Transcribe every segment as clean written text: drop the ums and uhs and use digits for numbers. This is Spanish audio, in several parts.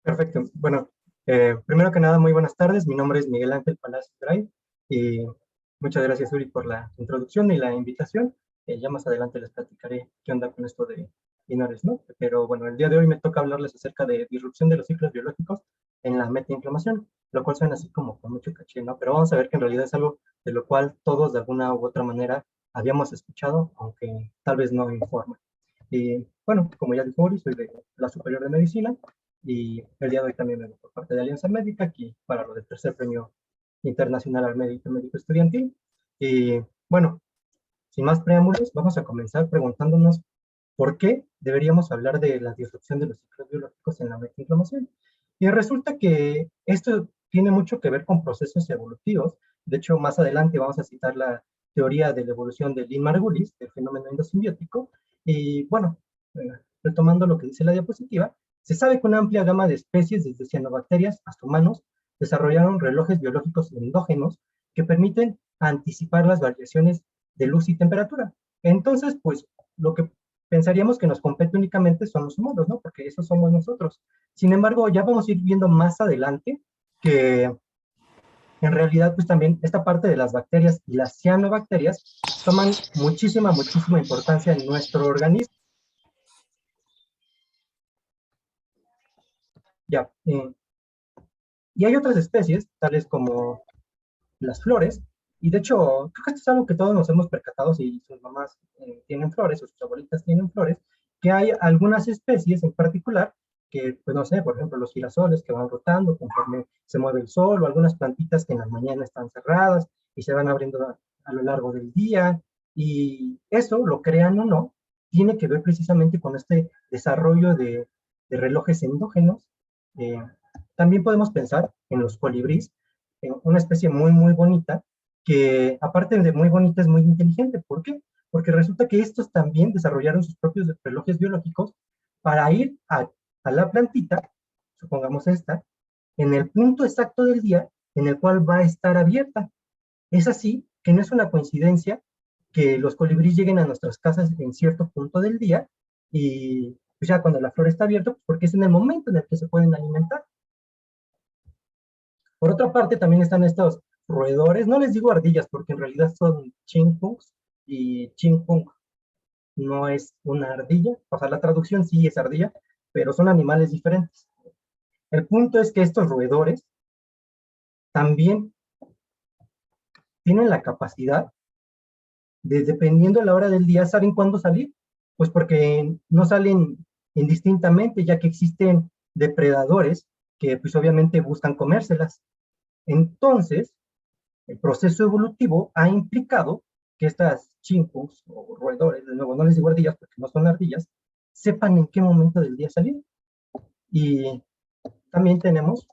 Perfecto. Bueno, primero que nada, muy buenas tardes. Mi nombre es Miguel Ángel Palacio Gray y muchas gracias, Uri, por la introducción y la invitación. Ya más adelante les platicaré qué onda con esto de Inores, ¿no? Pero bueno, el día de hoy me toca hablarles acerca de disrupción de los ciclos biológicos en la metainflamación, lo cual suena así como con mucho caché, ¿no? Pero vamos a ver que en realidad es algo de lo cual todos de alguna u otra manera habíamos escuchado, aunque tal vez no en forma. Y bueno, como ya dijo Uri, soy de la Superior de Medicina y el día de hoy también vengo por parte de Alianza Médica, aquí para lo del tercer premio internacional al médico estudiantil. Y bueno, sin más preámbulos, vamos a comenzar preguntándonos por qué deberíamos hablar de la disrupción de los ciclos biológicos en la metainflamación. Y resulta que esto tiene mucho que ver con procesos evolutivos. De hecho, más adelante vamos a citar la teoría de la evolución de Lynn Margulis, del fenómeno endosimbiótico. Y bueno, retomando lo que dice la diapositiva, se sabe que una amplia gama de especies, desde cianobacterias hasta humanos, desarrollaron relojes biológicos endógenos que permiten anticipar las variaciones de luz y temperatura. Entonces, pues, lo que pensaríamos que nos compete únicamente son los humanos, ¿no? Porque esos somos nosotros. Sin embargo, ya vamos a ir viendo más adelante que en realidad, pues también esta parte de las bacterias y las cianobacterias toman muchísima importancia en nuestro organismo. Ya, y hay otras especies, tales como las flores, y de hecho, creo que esto es algo que todos nos hemos percatado si sus mamás tienen flores o sus abuelitas tienen flores, que hay algunas especies en particular que, pues no sé, por ejemplo, los girasoles que van rotando conforme se mueve el sol, o algunas plantitas que en la mañana están cerradas y se van abriendo a lo largo del día, y eso, lo crean o no, tiene que ver precisamente con este desarrollo de relojes endógenos. Eh, También podemos pensar en los colibríes, una especie muy bonita, que aparte de muy bonita es muy inteligente. ¿Por qué? Porque resulta que estos también desarrollaron sus propios relojes biológicos para ir a la plantita, supongamos esta, en el punto exacto del día en el cual va a estar abierta. Es así que no es una coincidencia que los colibríes lleguen a nuestras casas en cierto punto del día y pues ya cuando la flor está abierta, pues porque es en el momento en el que se pueden alimentar. Por otra parte, también están estos roedores, no les digo ardillas porque en realidad son chimpunks y chimpunk no es una ardilla, o sea, la traducción sí es ardilla, pero son animales diferentes. El punto es que estos roedores también tienen la capacidad de, dependiendo de la hora del día, saben cuándo salir, pues porque no salen indistintamente, ya que existen depredadores que pues obviamente buscan comérselas. Entonces, el proceso evolutivo ha implicado que estas chimpunks o roedores, de nuevo no les digo ardillas porque no son ardillas, sepan en qué momento del día salir. Y también tenemos,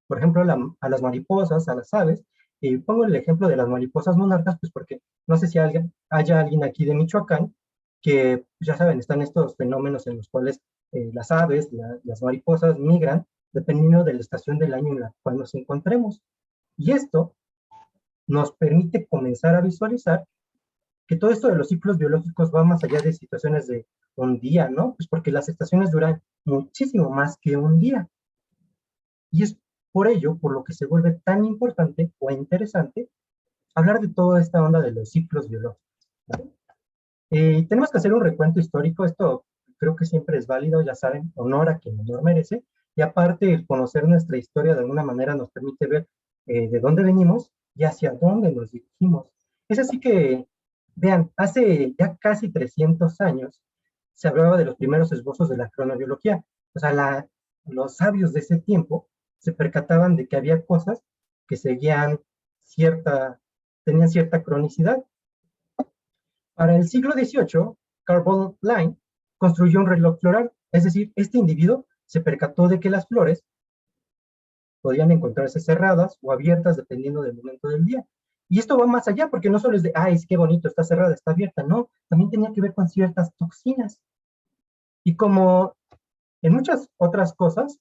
por ejemplo, a las mariposas, a las aves, y pongo el ejemplo de las mariposas monarcas, pues porque no sé si haya alguien aquí de Michoacán que, pues ya saben, están estos fenómenos en los cuales las aves, las mariposas migran dependiendo de la estación del año en la cual nos encontremos. Y esto nos permite comenzar a visualizar que todo esto de los ciclos biológicos va más allá de situaciones de un día, ¿no? Pues porque las estaciones duran muchísimo más que un día. Y es por ello, por lo que se vuelve tan importante o interesante hablar de toda esta onda de los ciclos biológicos, ¿vale? Tenemos que hacer un recuento histórico, esto creo que siempre es válido, ya saben, honor a quien honor merece, y aparte el conocer nuestra historia de alguna manera nos permite ver de dónde venimos y hacia dónde nos dirigimos. Es así que, vean, hace ya casi 300 años se hablaba de los primeros esbozos de la cronobiología. O sea, los sabios de ese tiempo se percataban de que había cosas que seguían tenían cierta cronicidad. Para el siglo XVIII, Carl Line construyó un reloj floral, es decir, este individuo se percató de que las flores podían encontrarse cerradas o abiertas dependiendo del momento del día. Y esto va más allá, porque no solo es de, ay, es que bonito, está cerrada, está abierta, no, también tenía que ver con ciertas toxinas. Y como en muchas otras cosas,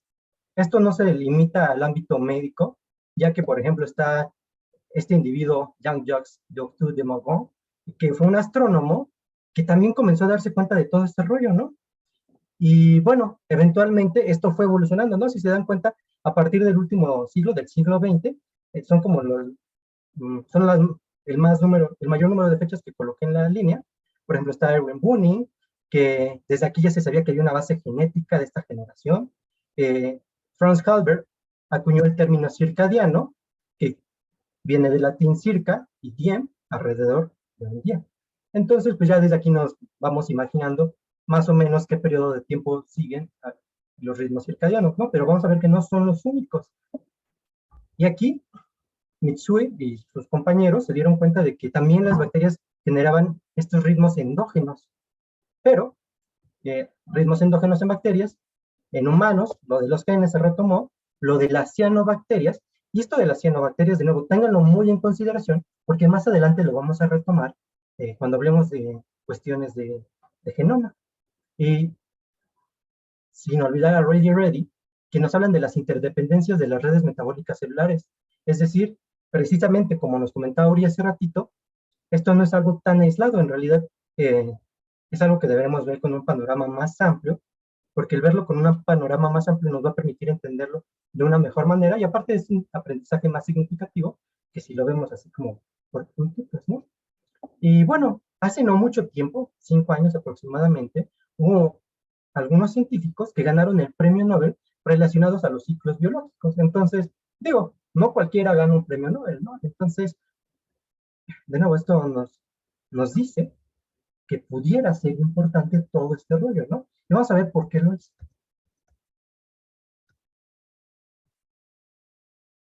esto no se limita al ámbito médico, ya que, por ejemplo, está este individuo, Jean-Jacques Doctu de Morgon, que fue un astrónomo que también comenzó a darse cuenta de todo este rollo, ¿no? Y bueno, eventualmente esto fue evolucionando, ¿no? Si se dan cuenta, a partir del último siglo, del siglo XX, son como los, son las, el mayor número de fechas que coloqué en la línea. Por ejemplo, está Erwin Bunning, que desde aquí ya se sabía que había una base genética de esta generación. Franz Halbert acuñó el término circadiano, que viene del latín circa y diem, alrededor de un día. Entonces, pues ya desde aquí nos vamos imaginando más o menos qué periodo de tiempo siguen los ritmos circadianos, ¿no? Pero vamos a ver que no son los únicos. Y aquí, Mitsui y sus compañeros se dieron cuenta de que también las bacterias generaban estos ritmos endógenos, pero ritmos endógenos en bacterias, en humanos, lo de los genes se retomó, lo de las cianobacterias, y esto de las cianobacterias, de nuevo, ténganlo muy en consideración, porque más adelante lo vamos a retomar cuando hablemos de cuestiones de genoma. Y sin olvidar a Ready Ready, que nos hablan de las interdependencias de las redes metabólicas celulares. Es decir, precisamente como nos comentaba Uri hace ratito, esto no es algo tan aislado, en realidad eh, es algo que deberemos ver con un panorama más amplio, porque el verlo con un panorama más amplio nos va a permitir entenderlo de una mejor manera, y aparte es un aprendizaje más significativo que si lo vemos así como por puntitos, ¿no? Y bueno, hace no mucho tiempo, 5 años aproximadamente, hubo algunos científicos que ganaron el premio Nobel relacionados a los ciclos biológicos. Entonces, digo, no cualquiera gana un premio Nobel, ¿no? Entonces, de nuevo, esto nos dice que pudiera ser importante todo este rollo, ¿no? Y vamos a ver por qué lo es.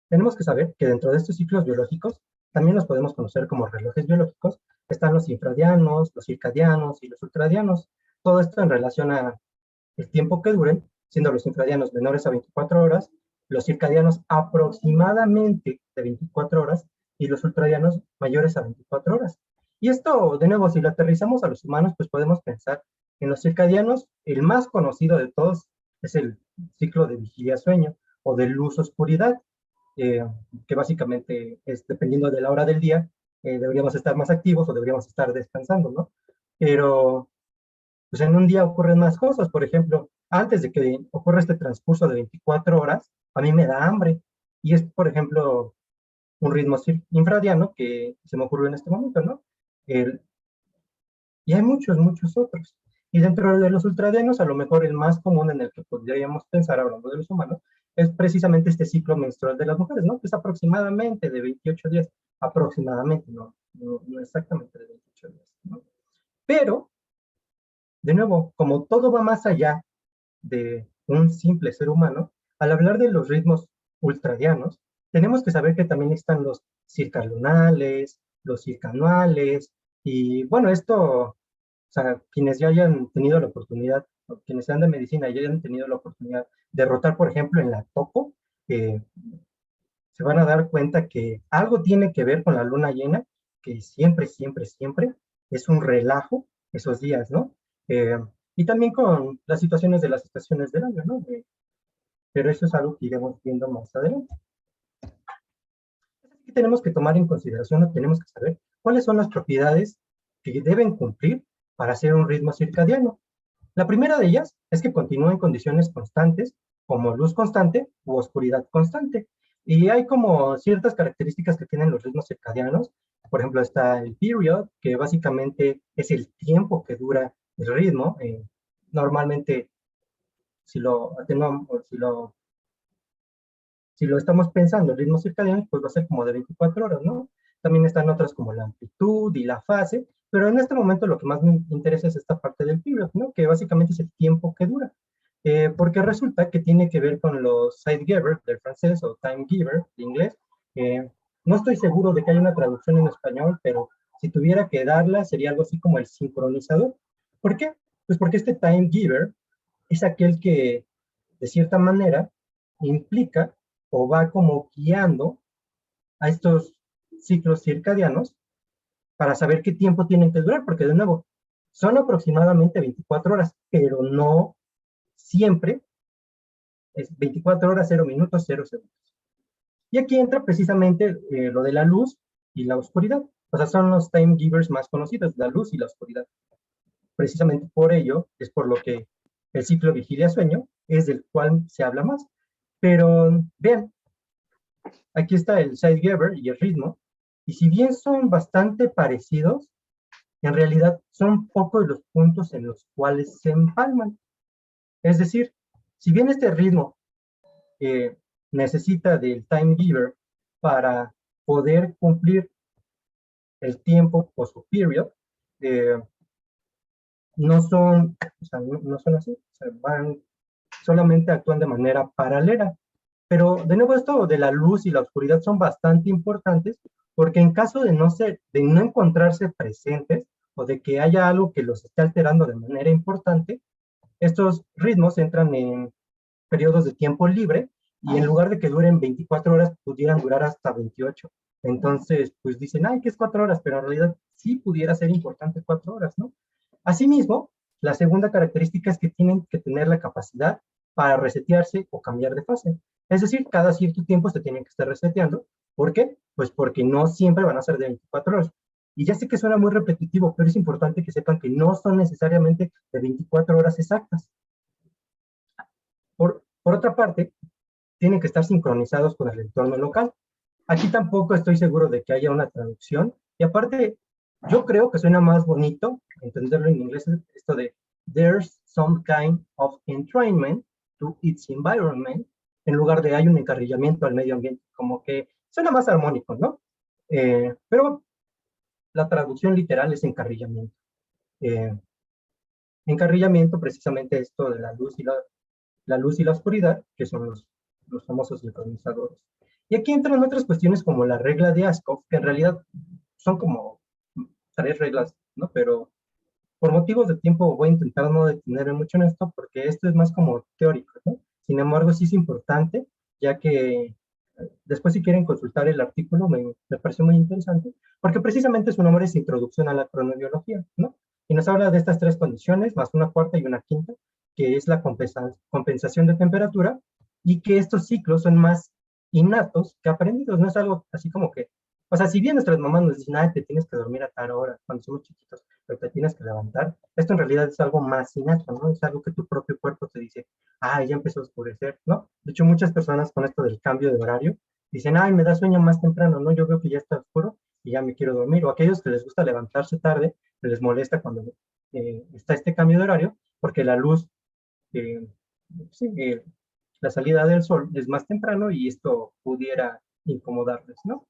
Tenemos que saber que dentro de estos ciclos biológicos, también los podemos conocer como relojes biológicos, están los infradianos, los circadianos y los ultradianos. Todo esto en relación a el tiempo que duren, siendo los infradianos menores a 24 horas, los circadianos aproximadamente de 24 horas y los ultradianos mayores a 24 horas. Y esto, de nuevo, si lo aterrizamos a los humanos, pues podemos pensar en los circadianos, el más conocido de todos es el ciclo de vigilia-sueño o de luz-oscuridad, eh, que básicamente es dependiendo de la hora del día, deberíamos estar más activos o deberíamos estar descansando, ¿no? Pero pues en un día ocurren más cosas. Por ejemplo, antes de que ocurra este transcurso de 24 horas, a mí me da hambre. Y es, por ejemplo, un ritmo infradiano que se me ocurrió en este momento, ¿no? El, y hay muchos, muchos otros. Y dentro de los ultradianos, a lo mejor el más común en el que podríamos pensar, hablando de los humanos, es precisamente este ciclo menstrual de las mujeres, ¿no? Que es aproximadamente de 28 días, aproximadamente, no exactamente de 28 días, ¿no? Pero, de nuevo, como todo va más allá de un simple ser humano, al hablar de los ritmos ultradianos, tenemos que saber que también están los circalunales, los circanuales, y bueno, esto, o sea, quienes ya hayan tenido la oportunidad, o quienes sean de medicina y hayan tenido la oportunidad de rotar, por ejemplo, en la topo, se van a dar cuenta que algo tiene que ver con la luna llena, que siempre, siempre, siempre es un relajo esos días, ¿no? Eh, y también con las situaciones de las estaciones del año, ¿no? Pero eso es algo que iremos viendo más adelante. Así que tenemos que tomar en consideración o tenemos que saber cuáles son las propiedades que deben cumplir para hacer un ritmo circadiano. La primera de ellas es que continúa en condiciones constantes, como luz constante u oscuridad constante. Y hay como ciertas características que tienen los ritmos circadianos. Por ejemplo, está el period, que básicamente es el tiempo que dura el ritmo. Normalmente, si lo atenuamos, si lo estamos pensando en ritmos circadianos, pues va a ser como de 24 horas, ¿no? También están otras como la amplitud y la fase, pero en este momento lo que más me interesa es esta parte del period, ¿no? Que básicamente es el tiempo que dura. Porque resulta que tiene que ver con los Zeitgeber del francés o Time Giver de inglés. No estoy seguro de que haya una traducción en español, pero si tuviera que darla sería algo así como el sincronizador. ¿Por qué? Pues porque este Time Giver es aquel que, de cierta manera, implica o va como guiando a estos ciclos circadianos para saber qué tiempo tienen que durar, porque de nuevo, son aproximadamente 24 horas, pero no siempre es 24 horas, 0 minutos, 0 segundos. Y aquí entra precisamente lo de la luz y la oscuridad. O sea, son los time givers más conocidos, la luz y la oscuridad. Precisamente por ello es por lo que el ciclo vigilia-sueño, es del cual se habla más. Pero vean, aquí está el Zeitgeber y el ritmo, y si bien son bastante parecidos, en realidad son pocos los puntos en los cuales se empalman. Es decir, si bien este ritmo necesita del time giver para poder cumplir el tiempo o su period, eh, no son, o sea, no son así, o sea, solamente actúan de manera paralela. Pero de nuevo esto de la luz y la oscuridad son bastante importantes porque en caso de de no encontrarse presentes o de que haya algo que los esté alterando de manera importante, estos ritmos entran en periodos de tiempo libre y en lugar de que duren 24 horas, pudieran durar hasta 28. Entonces, pues dicen, ay, que es 4 horas, pero en realidad sí pudiera ser importante 4 horas, ¿no? Asimismo, la segunda característica es que tienen que tener la capacidad para resetearse o cambiar de fase. Es decir, cada cierto tiempo se tienen que estar reseteando. ¿Por qué? Pues porque no siempre van a ser de 24 horas. Y ya sé que suena muy repetitivo, pero es importante que sepan que no son necesariamente de 24 horas exactas. Por otra parte, tienen que estar sincronizados con el entorno local. Aquí tampoco estoy seguro de que haya una traducción. Y aparte, yo creo que suena más bonito entenderlo en inglés, esto de there's some kind of entrainment to its environment, en lugar de hay un encarrilamiento al medio ambiente, como que suena más armónico, ¿no? Pero la traducción literal es encarrillamiento. Eh, encarrillamiento, precisamente esto de la luz y la oscuridad, que son los famosos sincronizadores. Y aquí entran otras cuestiones como la regla de Askov, que en realidad son como 3 reglas, ¿no? Pero por motivos de tiempo voy a intentar no detenerme mucho en esto, porque esto es más como teórico, ¿no? Sin embargo, sí es importante, ya que después si quieren consultar el artículo, me pareció muy interesante, porque precisamente su nombre es Introducción a la Cronobiología, ¿no? Y nos habla de estas 3 condiciones, más una cuarta y una quinta, que es la compensación de temperatura, y que estos ciclos son más innatos que aprendidos, no es algo así como que, o sea, si bien nuestras mamás nos dicen, te tienes que dormir a tal hora cuando somos chiquitos, pero te tienes que levantar, esto en realidad es algo más innato, ¿no? Es algo que tu propio cuerpo te dice, ya empezó a oscurecer, ¿no? De hecho, muchas personas con esto del cambio de horario dicen, me da sueño más temprano, ¿no? Yo veo que ya está oscuro y ya me quiero dormir. O aquellos que les gusta levantarse tarde, que les molesta cuando está este cambio de horario, porque la luz, eh, sí, la salida del sol es más temprano y esto pudiera incomodarles, ¿no?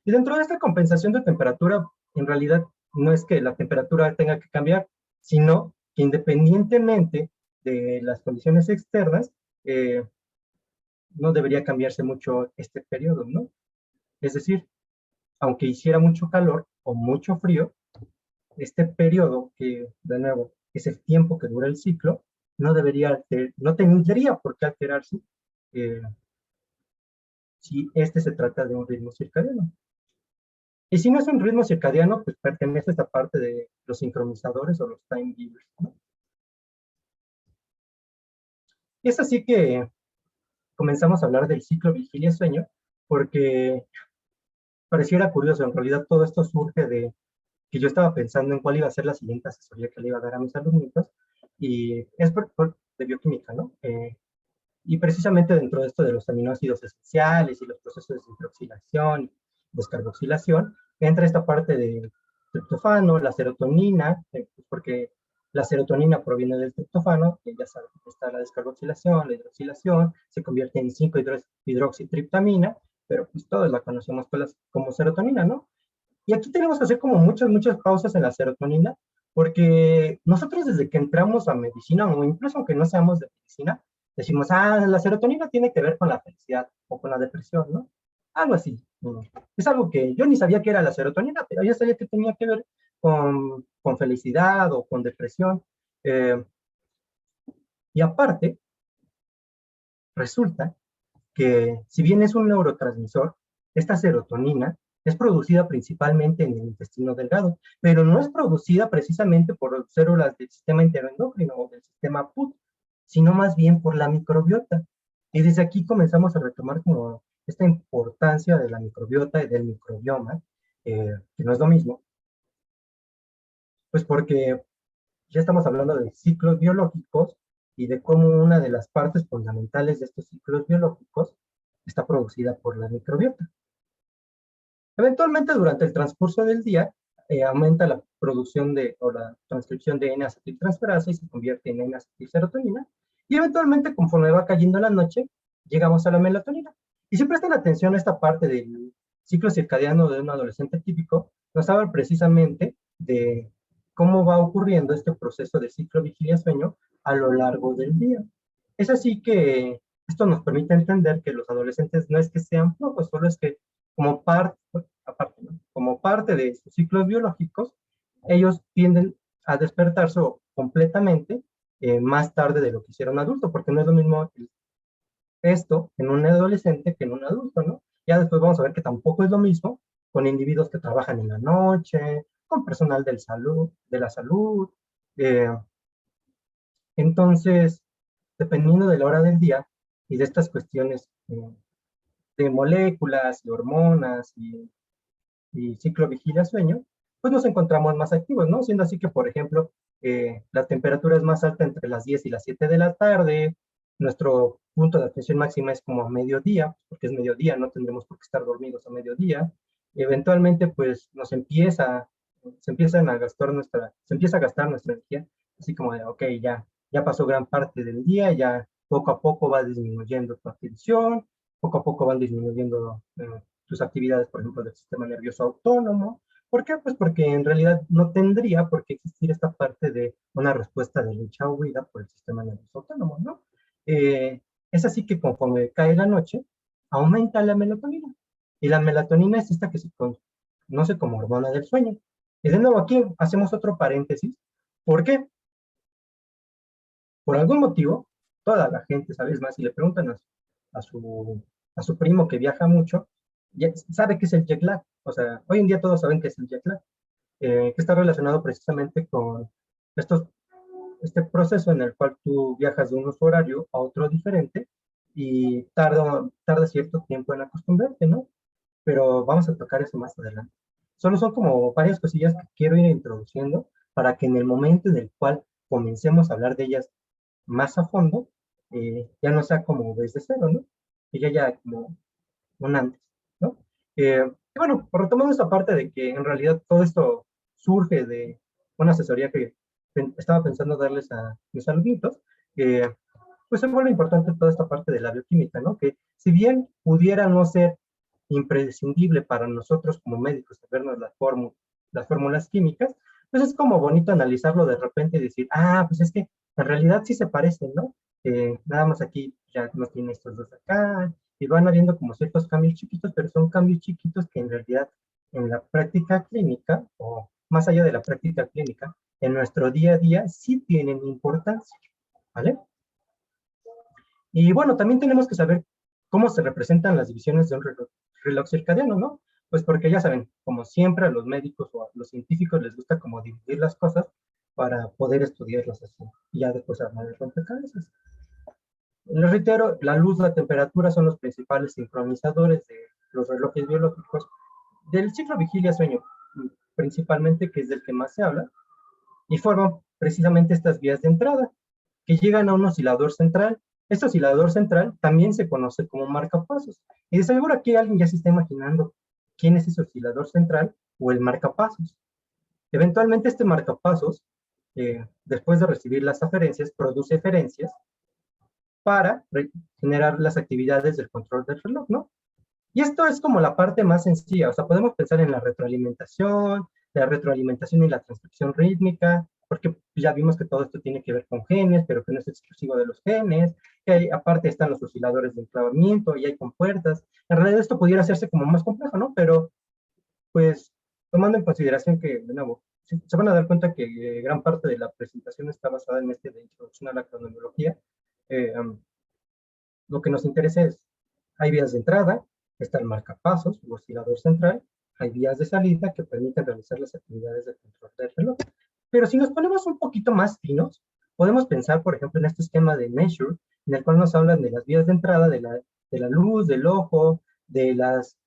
Y dentro de esta compensación de temperatura, en realidad no es que la temperatura tenga que cambiar, sino que independientemente de las condiciones externas, no debería cambiarse mucho este periodo, ¿no? Es decir, aunque hiciera mucho calor o mucho frío, este periodo, que de nuevo es el tiempo que dura el ciclo, no tendría por qué alterarse eh, si este se trata de un ritmo circadiano. Y si no es un ritmo circadiano, pues pertenece a esta parte de los sincronizadores o los time givers, ¿no? Y es así que comenzamos a hablar del ciclo vigilia-sueño, porque pareciera curioso, en realidad todo esto surge de que yo estaba pensando en cuál iba a ser la siguiente asesoría que le iba a dar a mis alumnitos, y es de bioquímica, ¿no? Y precisamente dentro de esto de los aminoácidos esenciales y los procesos de hidroxilación y descarboxilación, entra esta parte del triptofano, la serotonina, pues porque la serotonina proviene del triptofano, que ya saben, está la descarboxilación, la hidroxilación, se convierte en 5-hidroxitriptamina, pero pues todos la conocemos como serotonina, ¿no? Y aquí tenemos que hacer como muchas pausas en la serotonina, porque nosotros desde que entramos a medicina, o incluso aunque no seamos de medicina, decimos, la serotonina tiene que ver con la felicidad o con la depresión, ¿no? Algo así. Es algo que yo ni sabía que era la serotonina, pero ya sabía que tenía que ver con felicidad o con depresión. Eh, y aparte, resulta que si bien es un neurotransmisor, esta serotonina es producida principalmente en el intestino delgado, pero no es producida precisamente por células del sistema enteroendocrino o del sistema PUT, sino más bien por la microbiota. Y desde aquí comenzamos a retomar como esta importancia de la microbiota y del microbioma, que no es lo mismo, pues porque ya estamos hablando de ciclos biológicos y de cómo una de las partes fundamentales de estos ciclos biológicos está producida por la microbiota. Eventualmente, durante el transcurso del día, aumenta la producción o la transcripción de N-acetiltransferasa y se convierte en N-acetilserotonina, y eventualmente, conforme va cayendo la noche, llegamos a la melatonina. Y si prestan atención a esta parte del ciclo circadiano de un adolescente típico, nos habla precisamente de cómo va ocurriendo este proceso de ciclo vigilia-sueño a lo largo del día. Es así que esto nos permite entender que los adolescentes no es que sean flojos, solo es que como parte, aparte, ¿no? Como parte de sus ciclos biológicos, ellos tienden a despertarse completamente más tarde de lo que hicieron adulto, porque no es lo mismo esto en un adolescente que en un adulto, ¿no? Ya después vamos a ver que tampoco es lo mismo con individuos que trabajan en la noche, con personal de la salud. Eh, entonces, dependiendo de la hora del día y de estas cuestiones de moléculas y hormonas y ciclo vigilia-sueño, pues nos encontramos más activos, ¿no? Siendo así que, por ejemplo, la temperatura es más alta entre las 10 y las 7 de la tarde, nuestro punto de atención máxima es como a mediodía, porque es mediodía, no tendremos por qué estar dormidos a mediodía. Eventualmente, pues se empieza a gastar nuestra energía, así como de, ok, ya pasó gran parte del día, ya poco a poco va disminuyendo tu atención, poco a poco van disminuyendo tus actividades, por ejemplo, del sistema nervioso autónomo. ¿Por qué? Pues porque en realidad no tendría por qué existir esta parte de una respuesta de lucha o huida por el sistema nervioso autónomo, ¿no? Es así que conforme cae la noche, aumenta la melatonina. Y la melatonina es esta que se conoce como hormona del sueño. Y de nuevo aquí hacemos otro paréntesis. ¿Por qué? Por algún motivo, toda la gente, ¿sabes más? Si le preguntan a su, a su primo que viaja mucho, ya sabe qué es el jet lag. O sea, hoy en día todos saben qué es el jet lag, que está relacionado precisamente con estos, este proceso en el cual tú viajas de un uso horario a otro diferente y tarda cierto tiempo en acostumbrarte, ¿no? Pero vamos a tocar eso más adelante. Solo son como varias cosillas que quiero ir introduciendo para que en el momento en el cual comencemos a hablar de ellas más a fondo, ya no sea como desde cero, ¿no? Que ya como un antes, ¿no? Y bueno, retomando esta parte de que en realidad todo esto surge de una asesoría que estaba pensando darles a mis alumnitos, pues se vuelve importante toda esta parte de la bioquímica, ¿no? Que si bien pudiera no ser imprescindible para nosotros como médicos sabernos las fórmulas químicas, pues es como bonito analizarlo de repente y decir, ah, pues es que en realidad sí se parecen, ¿no? Nada más aquí ya no tiene estos dos acá, y van habiendo como ciertos cambios chiquitos, pero son cambios chiquitos que en realidad en la práctica clínica, o más allá de la práctica clínica, en nuestro día a día sí tienen importancia, ¿vale? Y bueno, también tenemos que saber cómo se representan las divisiones de un reloj circadiano, ¿no? Pues porque ya saben, como siempre a los médicos o a los científicos les gusta como dividir las cosas para poder estudiarlas así y ya después armar el rompecabezas. Les reitero, la luz, la temperatura son los principales sincronizadores de los relojes biológicos del ciclo vigilia-sueño, principalmente, que es del que más se habla, y forman precisamente estas vías de entrada que llegan a un oscilador central. Este oscilador central también se conoce como marcapasos. Y de seguro aquí alguien ya se está imaginando quién es ese oscilador central o el marcapasos. Eventualmente este marcapasos, después de recibir las aferencias, produce eferencias para generar las actividades del control del reloj, ¿no? Y esto es como la parte más sencilla, o sea, podemos pensar en la retroalimentación y la transcripción rítmica, porque ya vimos que todo esto tiene que ver con genes, pero que no es exclusivo de los genes, que hay, aparte están los osciladores de enclavamiento y hay compuertas. En realidad esto pudiera hacerse como más complejo, ¿no? Pero, pues, tomando en consideración que, de nuevo, se van a dar cuenta que gran parte de la presentación está basada en este de introducción a la cronología. Lo que nos interesa es, hay vías de entrada, está el marcapasos, el oscilador central, hay vías de salida que permiten realizar las actividades de control del reloj. Pero si nos ponemos un poquito más finos, podemos pensar, por ejemplo, en este esquema de Measure, en el cual nos hablan de las vías de entrada, de la luz, del ojo, de las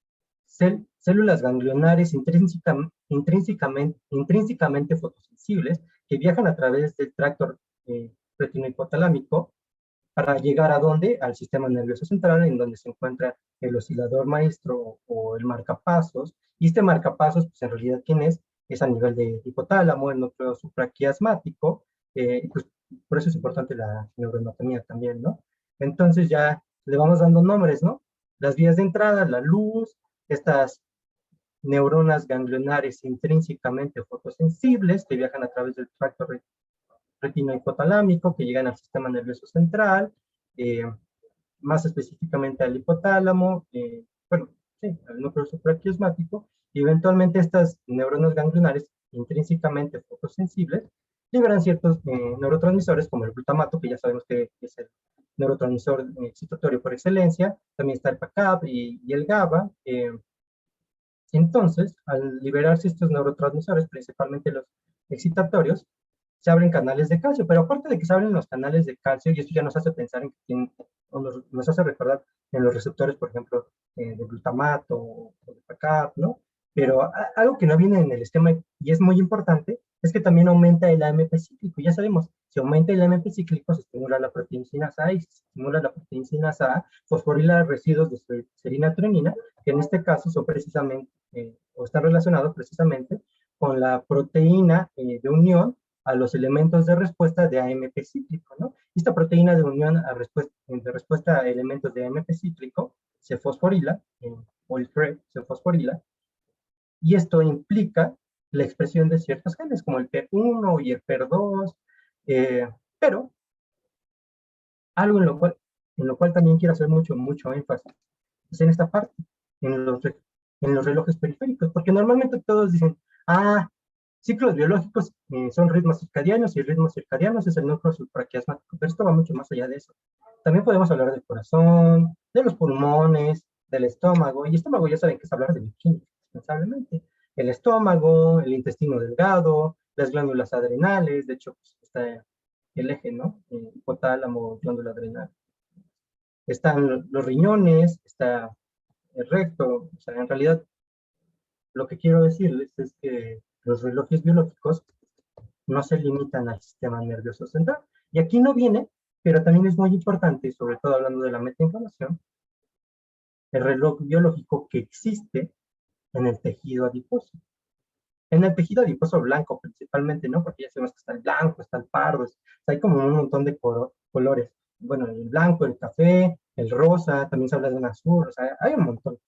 células ganglionares intrínsecamente fotosensibles que viajan a través del tracto retinohipotalámico, para llegar a dónde, al sistema nervioso central, en donde se encuentra el oscilador maestro o el marcapasos. Y este marcapasos, pues en realidad, ¿quién es? Es a nivel de hipotálamo, el núcleo supraquiasmático, pues por eso es importante la neuroanatomía también, ¿no? Entonces ya le vamos dando nombres, ¿no? Las vías de entrada, la luz, estas neuronas ganglionares intrínsecamente fotosensibles que viajan a través del tracto retinohipotalámico, que llegan al sistema nervioso central, eh, más específicamente al hipotálamo, bueno, sí, al núcleo supraquiasmático, y eventualmente estas neuronas ganglionares intrínsecamente fotosensibles liberan ciertos neurotransmisores como el glutamato, que ya sabemos que es el neurotransmisor excitatorio por excelencia, también está el PACAP y el GABA. Entonces, al liberarse estos neurotransmisores, principalmente los excitatorios, se abren canales de calcio, pero aparte de que se abren los canales de calcio, y esto ya nos hace pensar en que o nos hace recordar en los receptores, por ejemplo, de glutamato o de PACAP, ¿no? Pero algo que no viene en el esquema y es muy importante es que también aumenta el AMP cíclico. Ya sabemos, si aumenta el AMP cíclico, se estimula la proteína A, y si se estimula la proteína A, fosforila residuos de serina trenina, que en este caso son precisamente, o están relacionados precisamente con la proteína de unión a los elementos de respuesta de AMP cíclico, ¿no? Esta proteína de unión de respuesta a elementos de AMP cíclico se fosforila, o el FRE se fosforila, y esto implica la expresión de ciertos genes, como el PER1 y el PER2, pero algo en lo cual también quiero hacer mucho énfasis, es en esta parte, en los relojes periféricos, porque normalmente todos dicen, ciclos biológicos son ritmos circadianos, y ritmos circadianos es el núcleo supraquiasmático, pero esto va mucho más allá de eso. También podemos hablar del corazón, de los pulmones, del estómago, y estómago ya saben que es hablar de bioquímica, indispensablemente. El estómago, el intestino delgado, las glándulas adrenales, de hecho, pues, está el eje, ¿no? Hipotálamo, glándula adrenal. Están los riñones, está el recto, o sea, en realidad, lo que quiero decirles es que los relojes biológicos no se limitan al sistema nervioso central. Y aquí no viene, pero también es muy importante, sobre todo hablando de la metainformación, el reloj biológico que existe en el tejido adiposo. En el tejido adiposo blanco principalmente, ¿no? Porque ya sabemos que está el blanco, está el pardo, hay como un montón de colores. Bueno, el blanco, el café, el rosa, también se habla de un azul, o sea, hay un montón.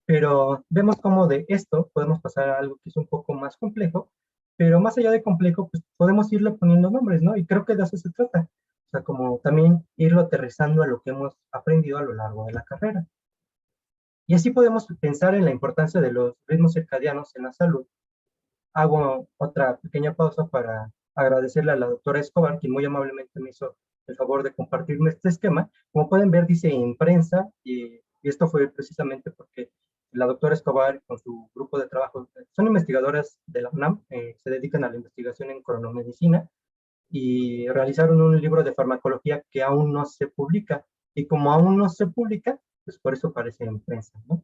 Pero vemos cómo de esto podemos pasar a algo que es un poco más complejo, pero más allá de complejo, pues podemos irle poniendo nombres, ¿no? Y creo que de eso se trata. O sea, como también irlo aterrizando a lo que hemos aprendido a lo largo de la carrera. Y así podemos pensar en la importancia de los ritmos circadianos en la salud. Hago otra pequeña pausa para agradecerle a la doctora Escobar, quien muy amablemente me hizo el favor de compartirme este esquema. Como pueden ver, dice en prensa, y esto fue precisamente porque la doctora Escobar con su grupo de trabajo, son investigadoras de la UNAM, se dedican a la investigación en cronomedicina, y realizaron un libro de farmacología que aún no se publica. Y como aún no se publica, pues por eso aparece en prensa, ¿no?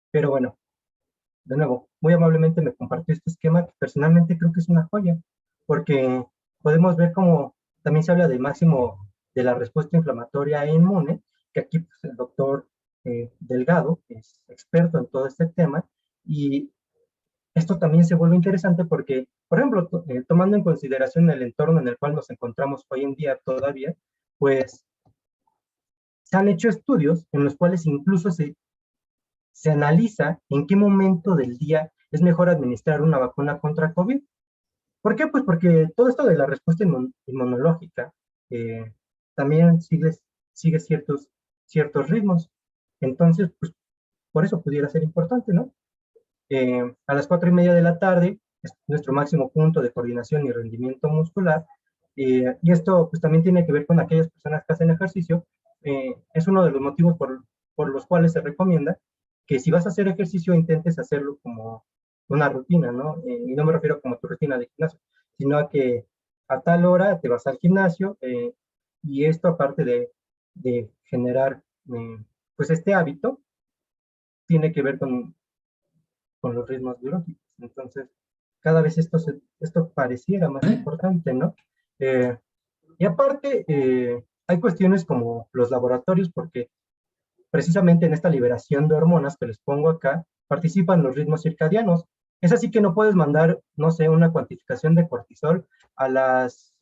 Pero bueno, de nuevo, muy amablemente me compartió este esquema que personalmente creo que es una joya, porque podemos ver cómo también se habla del máximo de la respuesta inflamatoria e inmune, que aquí pues, el doctor Delgado es experto en todo este tema, y esto también se vuelve interesante porque, por ejemplo, tomando en consideración el entorno en el cual nos encontramos hoy en día todavía, pues se han hecho estudios en los cuales incluso se analiza en qué momento del día es mejor administrar una vacuna contra COVID. ¿Por qué? Pues porque todo esto de la respuesta inmunológica también sigue ciertos ritmos. Entonces, pues por eso pudiera ser importante, ¿no? A las 4:30 de la tarde es nuestro máximo punto de coordinación y rendimiento muscular. Y esto pues también tiene que ver con aquellas personas que hacen ejercicio. Es uno de los motivos por los cuales se recomienda que si vas a hacer ejercicio intentes hacerlo como una rutina, ¿no? Y no me refiero como tu rutina de gimnasio, sino a que a tal hora te vas al gimnasio, y esto aparte de generar pues este hábito, tiene que ver con los ritmos biológicos. Entonces, cada vez esto pareciera más importante, ¿no? Eh, y aparte, hay cuestiones como los laboratorios, porque precisamente en esta liberación de hormonas que les pongo acá, participan los ritmos circadianos. Es así que no puedes mandar, no sé, una cuantificación de cortisol a las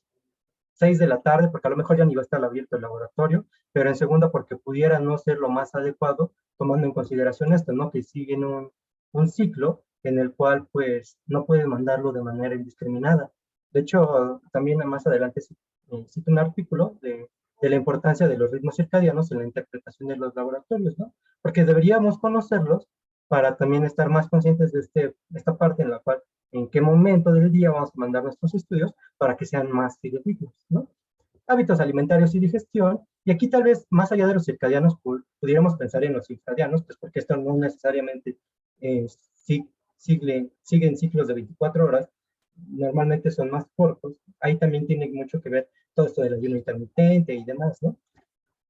6 de la tarde, porque a lo mejor ya ni va a estar abierto el laboratorio, pero en segunda porque pudiera no ser lo más adecuado, tomando en consideración esto, ¿no? Que siguen un ciclo en el cual pues no puedes mandarlo de manera indiscriminada. De hecho, también más adelante cito un artículo de la importancia de los ritmos circadianos en la interpretación de los laboratorios, ¿no? Porque deberíamos conocerlos para también estar más conscientes de esta parte en la cual, en qué momento del día vamos a mandar nuestros estudios para que sean más fidedignos, ¿no? Hábitos alimentarios y digestión, y aquí tal vez más allá de los circadianos, pudiéramos pensar en los infradianos, pues porque esto no necesariamente eh, si, siguen ciclos de 24 horas, normalmente son más cortos, ahí también tiene mucho que ver todo esto del ayuno intermitente y demás, ¿no?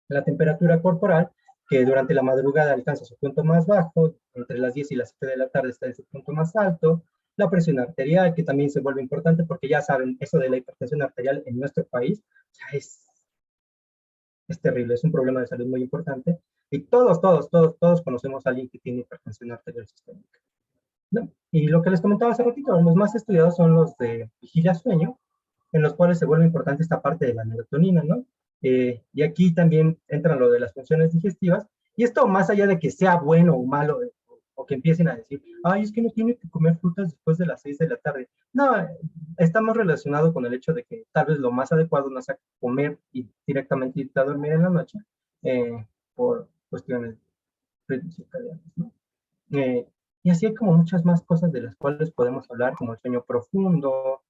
La temperatura corporal, que durante la madrugada alcanza su punto más bajo, entre las 10 y las 7 de la tarde está en su punto más alto, la presión arterial, que también se vuelve importante porque ya saben, eso de la hipertensión arterial en nuestro país ya es terrible, es un problema de salud muy importante, y todos conocemos a alguien que tiene hipertensión arterial sistémica, ¿no? Y lo que les comentaba hace ratito, los más estudiados son los de vigilia-sueño, en los cuales se vuelve importante esta parte de la melatonina, ¿no? Y aquí también entra lo de las funciones digestivas, y esto más allá de que sea bueno o malo, o que empiecen a decir, ay, es que no tiene que comer frutas después de las 6 de la tarde. No, está más relacionado con el hecho de que tal vez lo más adecuado no sea comer y directamente irte a dormir en la noche, por cuestiones circadianas, ¿no? Eh, y así hay como muchas más cosas de las cuales podemos hablar, como el sueño profundo,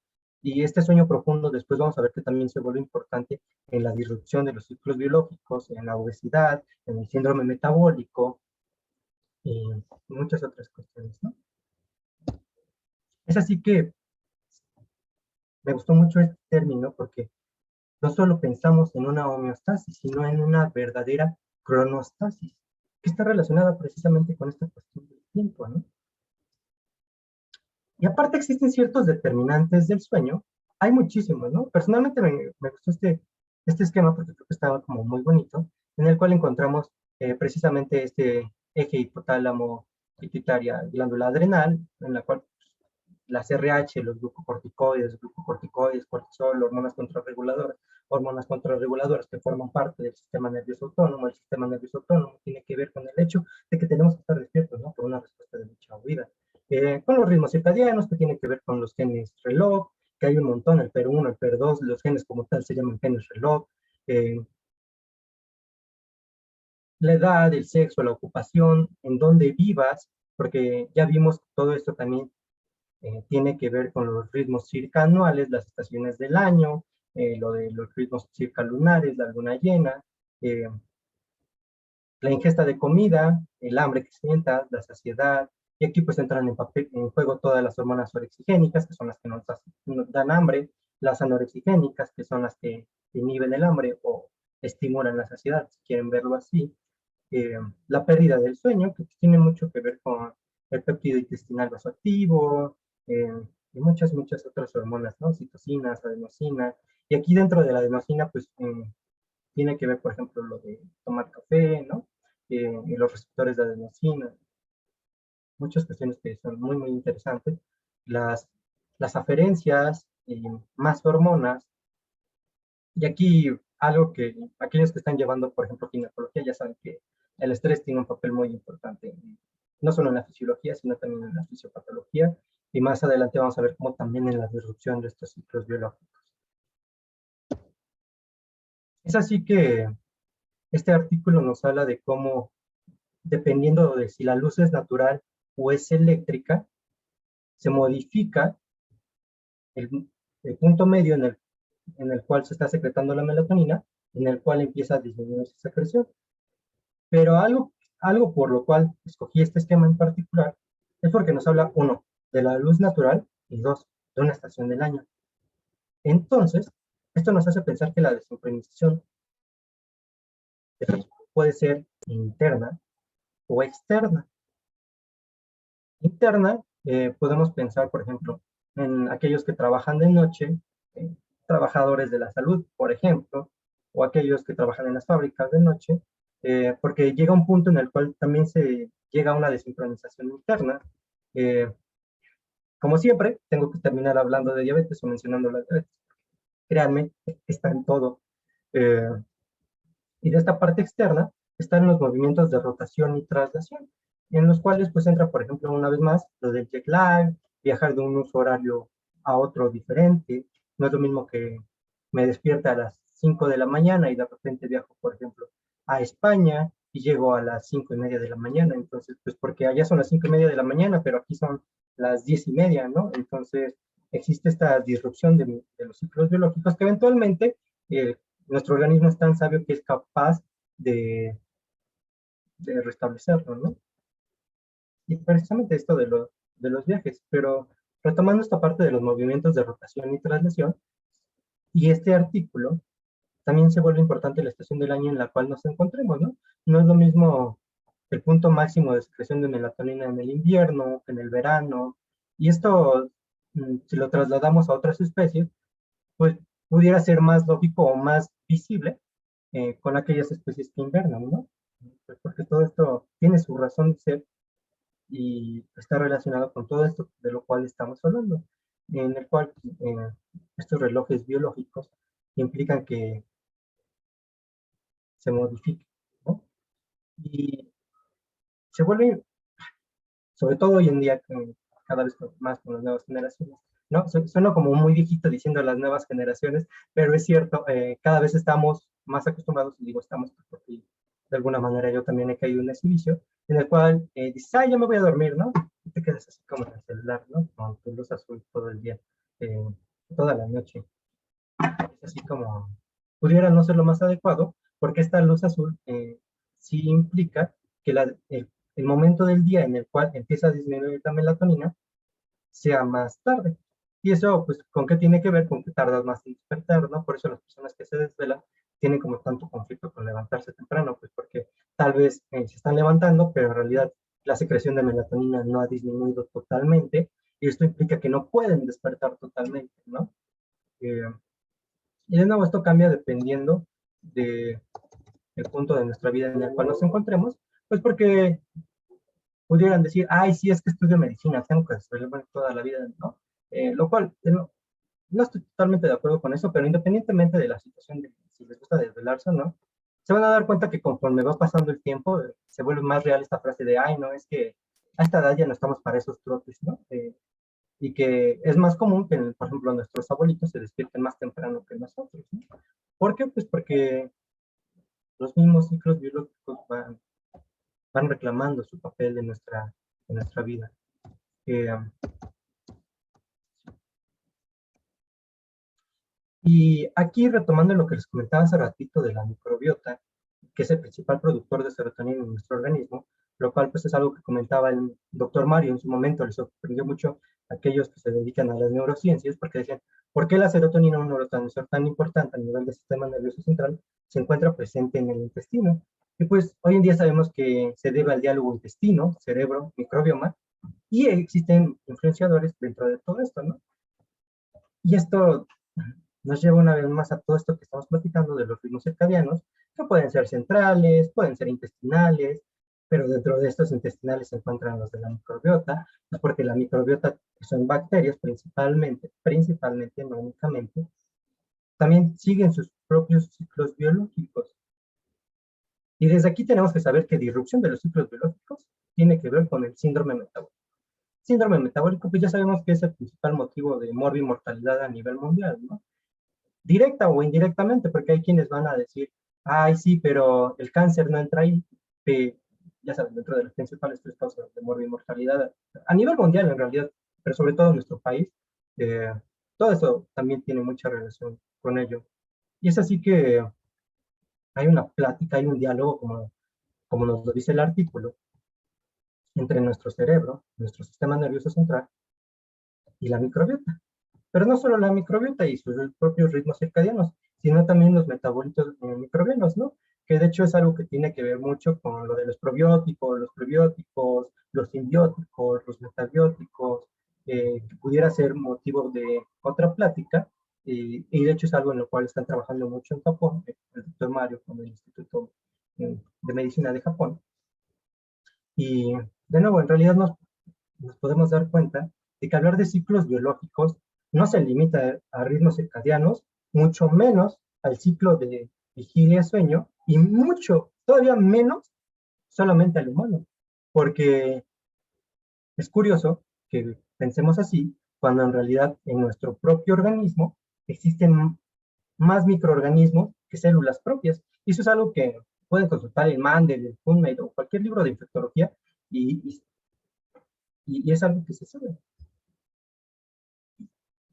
y este sueño profundo después vamos a ver que también se vuelve importante en la disrupción de los ciclos biológicos, en la obesidad, en el síndrome metabólico y muchas otras cuestiones, ¿no? Es así que me gustó mucho este término porque no solo pensamos en una homeostasis, sino en una verdadera cronostasis, que está relacionada precisamente con esta cuestión del tiempo, ¿no? Y aparte existen ciertos determinantes del sueño, hay muchísimos, ¿no? Personalmente me gustó este esquema porque creo que estaba como muy bonito, en el cual encontramos precisamente este eje hipotálamo pituitaria glándula adrenal, en la cual las RH, los glucocorticoides, cortisol, hormonas contrarreguladoras que forman parte del sistema nervioso autónomo. El sistema nervioso autónomo tiene que ver con el hecho de que tenemos que estar despiertos, ¿no? Por una respuesta de lucha o vida. Con los ritmos circadianos, que tiene que ver con los genes reloj, que hay un montón, el PER1, el PER2, los genes como tal se llaman genes reloj. Eh, la edad, el sexo, la ocupación, en dónde vivas, porque ya vimos que todo esto también tiene que ver con los ritmos circanuales, las estaciones del año, lo de los ritmos circalunares, la luna llena, eh, la ingesta de comida, el hambre que sientas, la saciedad, y aquí pues entran en juego todas las hormonas orexigénicas, que son las que nos dan hambre, las anorexigénicas, que son las que inhiben el hambre o estimulan la saciedad, si quieren verlo así, eh, la pérdida del sueño, que tiene mucho que ver con el péptido intestinal vasoactivo, eh, y muchas otras hormonas, ¿no? Citocinas, adenosina, y aquí dentro de la adenosina, pues tiene que ver, por ejemplo, lo de tomar café, ¿no? Y los receptores de adenosina, muchas cuestiones que son muy interesantes. Las, las aferencias, más hormonas, y aquí algo que aquellos que están llevando, por ejemplo, ginecología, ya saben que el estrés tiene un papel muy importante, no solo en la fisiología, sino también en la fisiopatología, y más adelante vamos a ver cómo también en la disrupción de estos ciclos biológicos. Es así que este artículo nos habla de cómo, dependiendo de si la luz es natural o es eléctrica, se modifica el, el punto medio en el cual se está secretando la melatonina, en el cual empieza a disminuir esa secreción. Pero algo por lo cual escogí este esquema en particular es porque nos habla, uno, de la luz natural y dos, de una estación del año. Entonces, esto nos hace pensar que la desincronización puede ser interna o externa. Interna, podemos pensar, por ejemplo, en aquellos que trabajan de noche, trabajadores de la salud, por ejemplo, o aquellos que trabajan en las fábricas de noche, porque llega un punto en el cual también se llega a una desincronización interna. Eh, Como siempre, tengo que terminar hablando de diabetes o mencionando la diabetes. Créanme, está en todo. Eh, y de esta parte externa están los movimientos de rotación y traslación, en los cuales pues entra, por ejemplo, una vez más, lo del jet lag, viajar de un uso horario a otro diferente. No es lo mismo que me despierta a las 5 de la mañana y de repente viajo, por ejemplo, a España y llego a las 5:30 de la mañana. Entonces, pues porque allá son las 5:30 de la mañana, pero aquí son las 10:30, ¿no? Entonces, existe esta disrupción de los ciclos biológicos que eventualmente nuestro organismo es tan sabio que es capaz de, de restablecerlo, ¿no? Y precisamente esto de los viajes, pero retomando esta parte de los movimientos de rotación y traslación, y este artículo también se vuelve importante la estación del año en la cual nos encontremos, ¿no? No es lo mismo el punto máximo de secreción de melatonina en el invierno que en el verano, y esto, si lo trasladamos a otras especies, pues pudiera ser más lógico o más visible con aquellas especies que invernan, ¿no? Pues porque todo esto tiene su razón de ser y está relacionado con todo esto de lo cual estamos hablando, en el cual estos relojes biológicos implican que se modifiquen, ¿no? Y se vuelve, sobre todo hoy en día, cada vez más con las nuevas generaciones, ¿no? Suena como muy viejito diciendo las nuevas generaciones, pero es cierto, cada vez estamos más acostumbrados, y digo estamos porque de alguna manera yo también he caído en ese vicio, en el cual dices, ah, ya me voy a dormir, ¿no? Y te quedas así como en el celular, ¿no? Con tu luz azul todo el día, eh, toda la noche. Es así como, pudiera no ser lo más adecuado, porque esta luz azul sí implica que el momento del día en el cual empieza a disminuir la melatonina sea más tarde. Y eso, pues, ¿con qué tiene que ver? Con que tardas más en despertar, ¿no? Por eso las personas que se desvelan tienen como tanto conflicto con levantarse temprano, pues porque tal vez se están levantando, pero en realidad la secreción de melatonina no ha disminuido totalmente, y esto implica que no pueden despertar totalmente, ¿no? Eh, y de nuevo, esto cambia dependiendo del punto de nuestra vida en el cual nos encontremos, pues porque pudieran decir, ay, sí, es que estudio medicina, tengo que desvelarme toda la vida, ¿no? Lo cual, no estoy totalmente de acuerdo con eso, pero independientemente de la situación de si les gusta desvelarse o no, se van a dar cuenta que conforme va pasando el tiempo, se vuelve más real esta frase de, ay, no, es que a esta edad ya no estamos para esos trotes, ¿no? Y que es más común que, por ejemplo, nuestros abuelitos se despierten más temprano que nosotros, ¿no? ¿Por qué? Pues porque los mismos ciclos biológicos van reclamando su papel en nuestra vida. Eh, y aquí retomando lo que les comentaba hace ratito de la microbiota, que es el principal productor de serotonina en nuestro organismo, lo cual pues es algo que comentaba el doctor Mario en su momento, le sorprendió mucho a aquellos que se dedican a las neurociencias, porque decían, ¿por qué la serotonina, un neurotransmisor tan importante a nivel del sistema nervioso central, se encuentra presente en el intestino? Y pues hoy en día sabemos que se debe al diálogo intestino, cerebro, microbioma, y existen influenciadores dentro de todo esto, ¿no? Y esto nos lleva una vez más a todo esto que estamos platicando de los ritmos circadianos, que pueden ser centrales, pueden ser intestinales, pero dentro de estos intestinales se encuentran los de la microbiota, pues porque la microbiota son bacterias principalmente, no únicamente, también siguen sus propios ciclos biológicos. Y desde aquí tenemos que saber que disrupción de los ciclos biológicos tiene que ver con el síndrome metabólico. Síndrome metabólico, pues ya sabemos que es el principal motivo de mortalidad a nivel mundial, ¿no? Directa o indirectamente, porque hay quienes van a decir, ay, sí, pero el cáncer no entra ahí, ya saben, dentro de las principales tres causas de mortalidad a nivel mundial en realidad, pero sobre todo en nuestro país, eh, todo eso también tiene mucha relación con ello. Y es así que hay una plática, hay un diálogo, como nos lo dice el artículo, entre nuestro cerebro, nuestro sistema nervioso central y la microbiota. Pero no solo la microbiota y sus propios ritmos circadianos, sino también los metabolitos microbianos, ¿no? Que de hecho es algo que tiene que ver mucho con lo de los probióticos, los prebióticos, los simbióticos, los metabióticos, que pudiera ser motivo de otra plática, y de hecho es algo en lo cual están trabajando mucho en Japón, el doctor Mario con el Instituto de Medicina de Japón. Y de nuevo, en realidad nos podemos dar cuenta de que hablar de ciclos biológicos no se limita a ritmos circadianos, mucho menos al ciclo de vigilia-sueño, y mucho, todavía menos, solamente al humano. Porque es curioso que pensemos así, cuando en realidad en nuestro propio organismo existen más microorganismos que células propias. Y eso es algo que pueden consultar en Mandel, en PubMed o cualquier libro de infectología, y, y, y es algo que se sabe.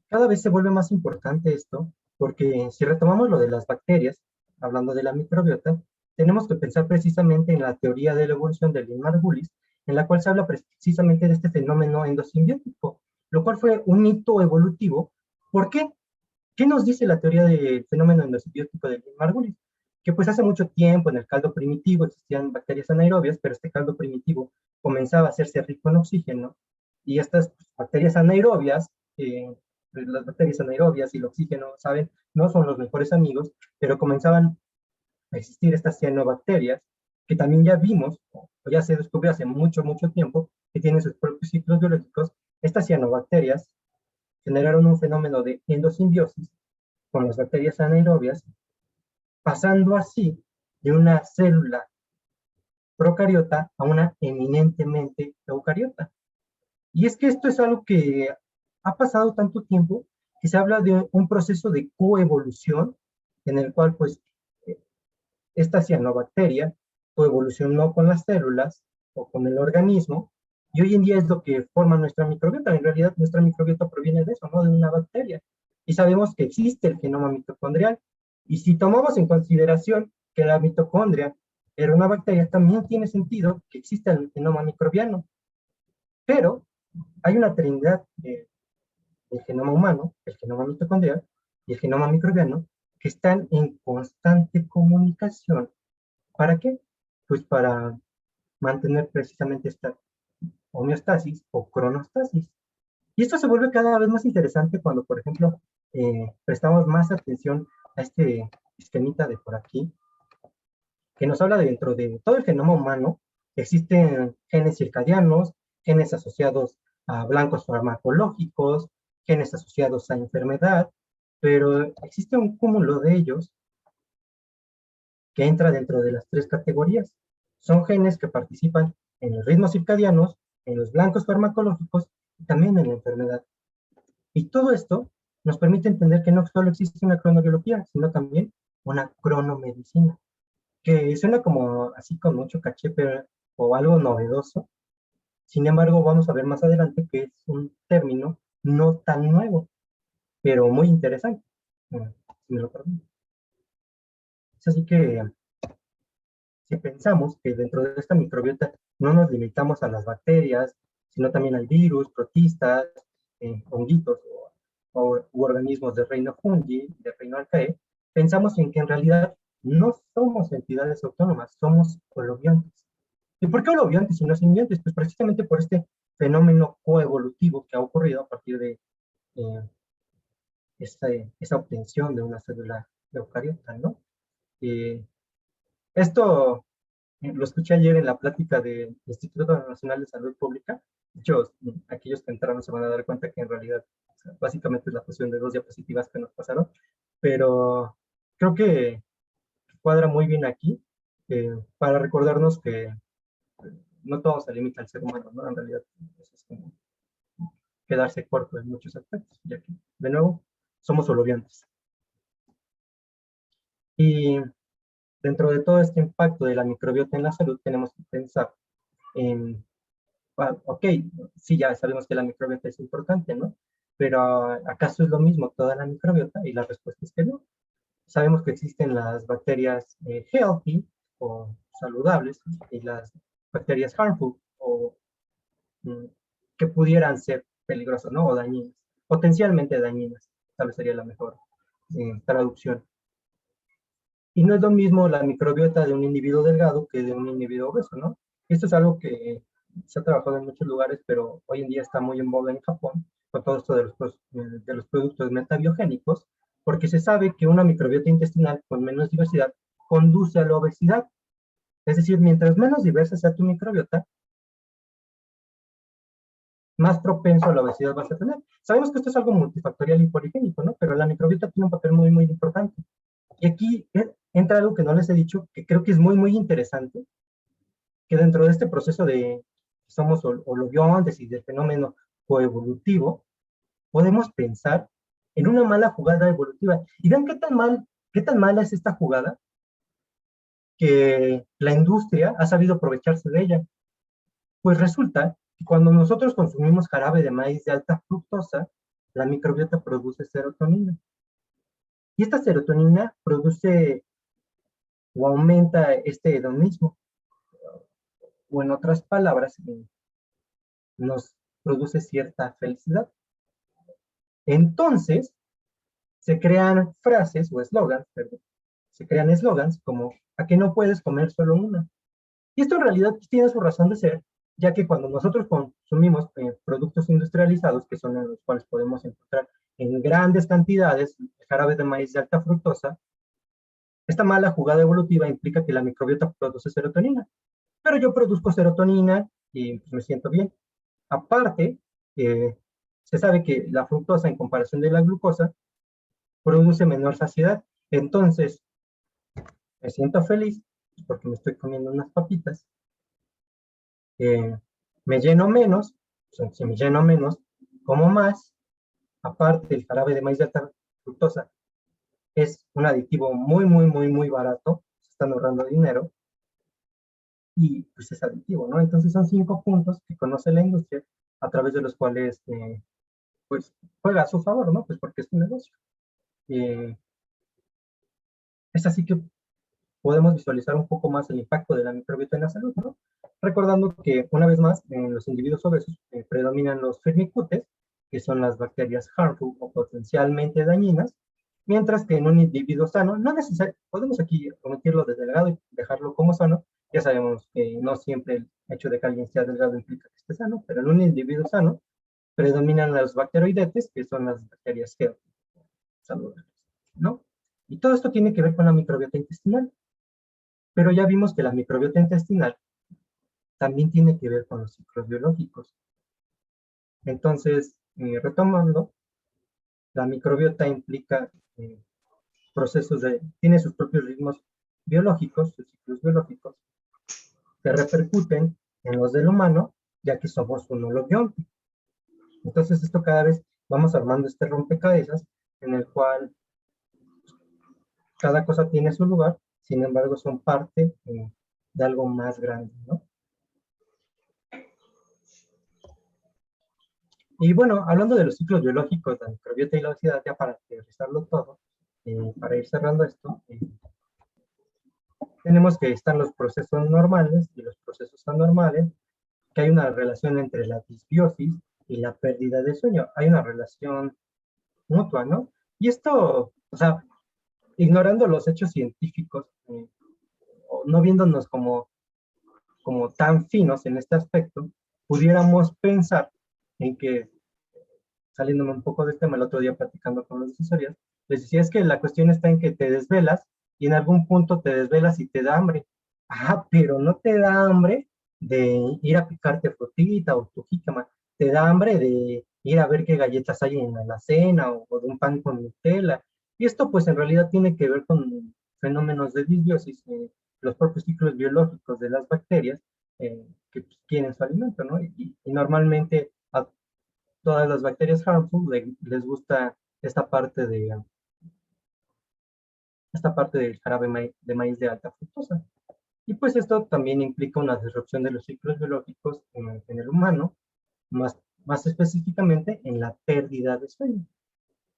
Cada vez se vuelve más importante esto, porque si retomamos lo de las bacterias, hablando de la microbiota, tenemos que pensar precisamente en la teoría de la evolución de Lynn Margulis, en la cual se habla precisamente de este fenómeno endosimbiótico, lo cual fue un hito evolutivo. ¿Por qué? ¿Qué nos dice la teoría del fenómeno endosimbiótico de Lynn Margulis? Que pues hace mucho tiempo en el caldo primitivo existían bacterias anaerobias, pero este caldo primitivo comenzaba a hacerse rico en oxígeno, y estas bacterias anaerobias, las bacterias anaerobias y el oxígeno, ¿saben? No son los mejores amigos, pero comenzaban a existir estas cianobacterias, que también ya vimos, o ya se descubrió hace mucho, mucho tiempo, que tienen sus propios ciclos biológicos. Estas cianobacterias generaron un fenómeno de endosimbiosis con las bacterias anaerobias, pasando así de una célula procariota a una eminentemente eucariota. Y es que esto es algo que ha pasado tanto tiempo que se habla de un proceso de coevolución en el cual pues esta cianobacteria coevolucionó con las células o con el organismo, y hoy en día es lo que forma nuestra microbiota. En realidad nuestra microbiota proviene de eso, ¿no? De una bacteria. Y sabemos que existe el genoma mitocondrial. Y si tomamos en consideración que la mitocondria era una bacteria, también tiene sentido que exista el genoma microbiano. Pero hay una trinidad del genoma humano, el genoma mitocondrial y el genoma microbiano, que están en constante comunicación. ¿Para qué? Pues para mantener precisamente esta homeostasis o cronostasis. Y esto se vuelve cada vez más interesante cuando, por ejemplo, prestamos más atención a este esquemita de por aquí, que nos habla de dentro de todo el genoma humano, existen genes circadianos, genes asociados a blancos farmacológicos, genes asociados a enfermedad, pero existe un cúmulo de ellos que entra dentro de las tres categorías. Son genes que participan en los ritmos circadianos, en los blancos farmacológicos y también en la enfermedad. Y todo esto nos permite entender que no solo existe una cronobiología, sino también una cronomedicina, que suena como así con mucho caché, pero, o algo novedoso. Sin embargo, vamos a ver más adelante que es un término no tan nuevo, pero muy interesante. Si me lo permiten. Es así que si pensamos que dentro de esta microbiota no nos limitamos a las bacterias, sino también al virus, protistas, honguitos u organismos del reino fungi, del reino arcae, pensamos en que en realidad no somos entidades autónomas, somos holobiontes. ¿Y por qué holobiontes y no simbiontes? Pues precisamente por este fenómeno coevolutivo que ha ocurrido a partir de eh, esta obtención de una célula eucariota, ¿no? Eh, esto lo escuché ayer en la plática del Instituto Nacional de Salud Pública. De hecho, aquellos que entraron se van a dar cuenta que en realidad, o sea, básicamente es la fusión de dos diapositivas que nos pasaron, pero creo que cuadra muy bien aquí para recordarnos que no todo se limita al ser humano, ¿no? En realidad, eso es como quedarse corto en muchos aspectos, ya que, de nuevo, somos holobiantes. Y dentro de todo este impacto de la microbiota en la salud, tenemos que pensar en ok, sí, ya sabemos que la microbiota es importante, ¿no? Pero ¿acaso es lo mismo toda la microbiota? Y la respuesta es que no. Sabemos que existen las bacterias healthy o saludables y las bacterias harmful o mm, que pudieran ser peligrosas, ¿no? O dañinas, potencialmente dañinas, tal vez sería la mejor traducción. Y no es lo mismo la microbiota de un individuo delgado que de un individuo obeso, ¿no? Esto es algo que se ha trabajado en muchos lugares, pero hoy en día está muy en boga en Japón, con todo esto de los productos metabiogénicos, porque se sabe que una microbiota intestinal con menos diversidad conduce a la obesidad. Es decir, mientras menos diversa sea tu microbiota, más propenso a la obesidad vas a tener. Sabemos que esto es algo multifactorial y poligénico, ¿no? Pero la microbiota tiene un papel muy, muy importante. Y aquí entra algo que no les he dicho, que creo que es muy, muy interesante, que dentro de este proceso de somos holobiontes y del fenómeno coevolutivo, podemos pensar en una mala jugada evolutiva. Y vean qué tan mala es esta jugada que la industria ha sabido aprovecharse de ella. Pues resulta que cuando nosotros consumimos jarabe de maíz de alta fructosa, la microbiota produce serotonina. Y esta serotonina produce o aumenta este hedonismo, o en otras palabras, nos produce cierta felicidad. Entonces, se crean frases o eslogans, perdón, se crean eslogans como ¿a qué no puedes comer solo una? Y esto en realidad tiene su razón de ser, ya que cuando nosotros consumimos productos industrializados, que son en los cuales podemos encontrar en grandes cantidades jarabe de maíz de alta fructosa, esta mala jugada evolutiva implica que la microbiota produce serotonina. Pero yo produzco serotonina y pues, me siento bien. Aparte, eh, se sabe que la fructosa en comparación de la glucosa produce menor saciedad. Entonces, me siento feliz porque me estoy comiendo unas papitas. eh, Me lleno menos, si me lleno menos, como más. Aparte, el jarabe de maíz de alta fructosa es un aditivo muy, muy, muy, muy barato. Se están ahorrando dinero y pues es aditivo, ¿no? Entonces son 5 puntos que conoce la industria a través de los cuales pues juega a su favor, ¿no? Pues porque es un negocio. Eh, es así que podemos visualizar un poco más el impacto de la microbiota en la salud, ¿no? Recordando que, una vez más, en los individuos obesos predominan los firmicutes, que son las bacterias harmful o potencialmente dañinas, mientras que en un individuo sano, no necesariamente, podemos aquí omitirlo de delgado y dejarlo como sano, ya sabemos que no siempre el hecho de que alguien sea delgado implica que esté sano, pero en un individuo sano predominan los bacteroidetes, que son las bacterias saludables, ¿no? Y todo esto tiene que ver con la microbiota intestinal. Pero ya vimos que la microbiota intestinal también tiene que ver con los ciclos biológicos. Entonces, retomando, la microbiota implica procesos tiene sus propios ritmos biológicos, sus ciclos biológicos, que repercuten en los del humano, ya que somos un holobionte. Entonces, esto cada vez vamos armando este rompecabezas en el cual cada cosa tiene su lugar, sin embargo, son parte de algo más grande, ¿no? Y bueno, hablando de los ciclos biológicos, la microbiota y la obesidad, ya para aterrizarlo todo, para ir cerrando esto, tenemos que están los procesos normales y los procesos anormales, que hay una relación entre la disbiosis y la pérdida de sueño. Hay una relación mutua, ¿no? Y esto, o sea, ignorando los hechos científicos, o no viéndonos como tan finos en este aspecto, pudiéramos pensar en que saliéndome un poco del tema, el otro día platicando con los asesorías, les decía, es que la cuestión está en que te desvelas y en algún punto te desvelas y te da hambre. Ah, pero no te da hambre de ir a picarte frutita o tu jícama, te da hambre de ir a ver qué galletas hay en la cena o de un pan con Nutella. Y esto pues en realidad tiene que ver con fenómenos de disbiosis, los propios ciclos biológicos de las bacterias que pues, quieren su alimento, ¿no? Y normalmente a todas las bacterias harmful les gusta esta parte del jarabe de maíz de alta fructosa. Y pues esto también implica una disrupción de los ciclos biológicos en el humano, más específicamente en la pérdida de sueño.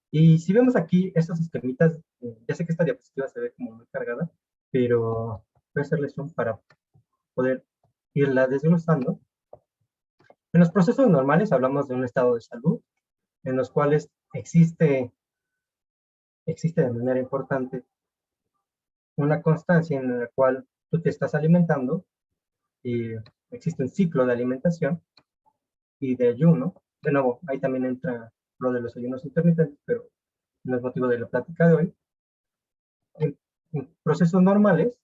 Y si vemos aquí estos esquemitas, ya sé que esta diapositiva se ve como muy cargada, pero voy a hacerles zoom para poder irla desglosando. En los procesos normales hablamos de un estado de salud, en los cuales existe de manera importante una constancia en la cual tú te estás alimentando y existe un ciclo de alimentación y de ayuno. De nuevo, ahí también entra lo de los ayunos intermitentes, pero no es motivo de la plática de hoy. En procesos normales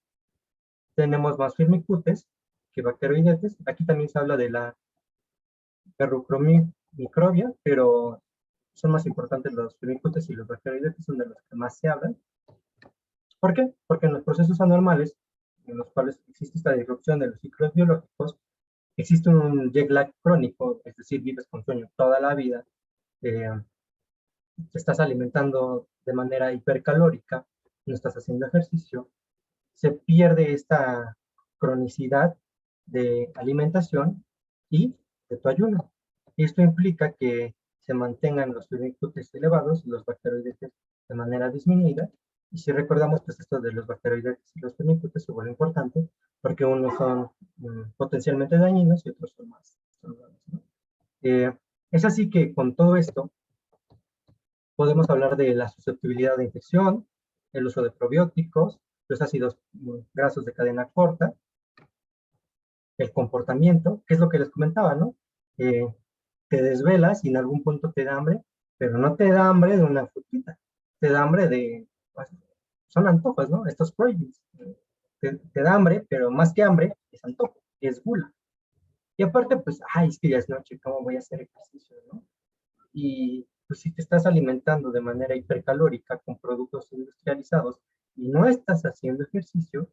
tenemos más firmicutes que bacteroidetes. Aquí también se habla de la ferrocromicrobia, pero son más importantes los firmicutes y los bacteroidetes, son de los que más se hablan. ¿Por qué? Porque en los procesos anormales, en los cuales existe esta disrupción de los ciclos biológicos, existe un jet lag crónico, es decir, vives con sueño toda la vida, eh, te estás alimentando de manera hipercalórica, no estás haciendo ejercicio, se pierde esta cronicidad de alimentación y de tu ayuno. Esto implica que se mantengan los firmicutes elevados y los bacteroidetes de manera disminuida. Y si recordamos, pues esto de los bacteroidetes y los firmicutes se vuelve importante porque unos son potencialmente dañinos y otros son más saludables, ¿no? Es así que con todo esto podemos hablar de la susceptibilidad de infección, el uso de probióticos, los ácidos grasos de cadena corta, el comportamiento, que es lo que les comentaba, ¿no? Te desvelas y en algún punto te da hambre, pero no te da hambre de una frutita, te da hambre de, pues, son antojos, ¿no? Estos cravings. Te da hambre, pero más que hambre, es antojo, es gula. Y aparte, pues, ay, es que ya es noche, ¿cómo voy a hacer ejercicio, no? Y pues si te estás alimentando de manera hipercalórica con productos industrializados y no estás haciendo ejercicio,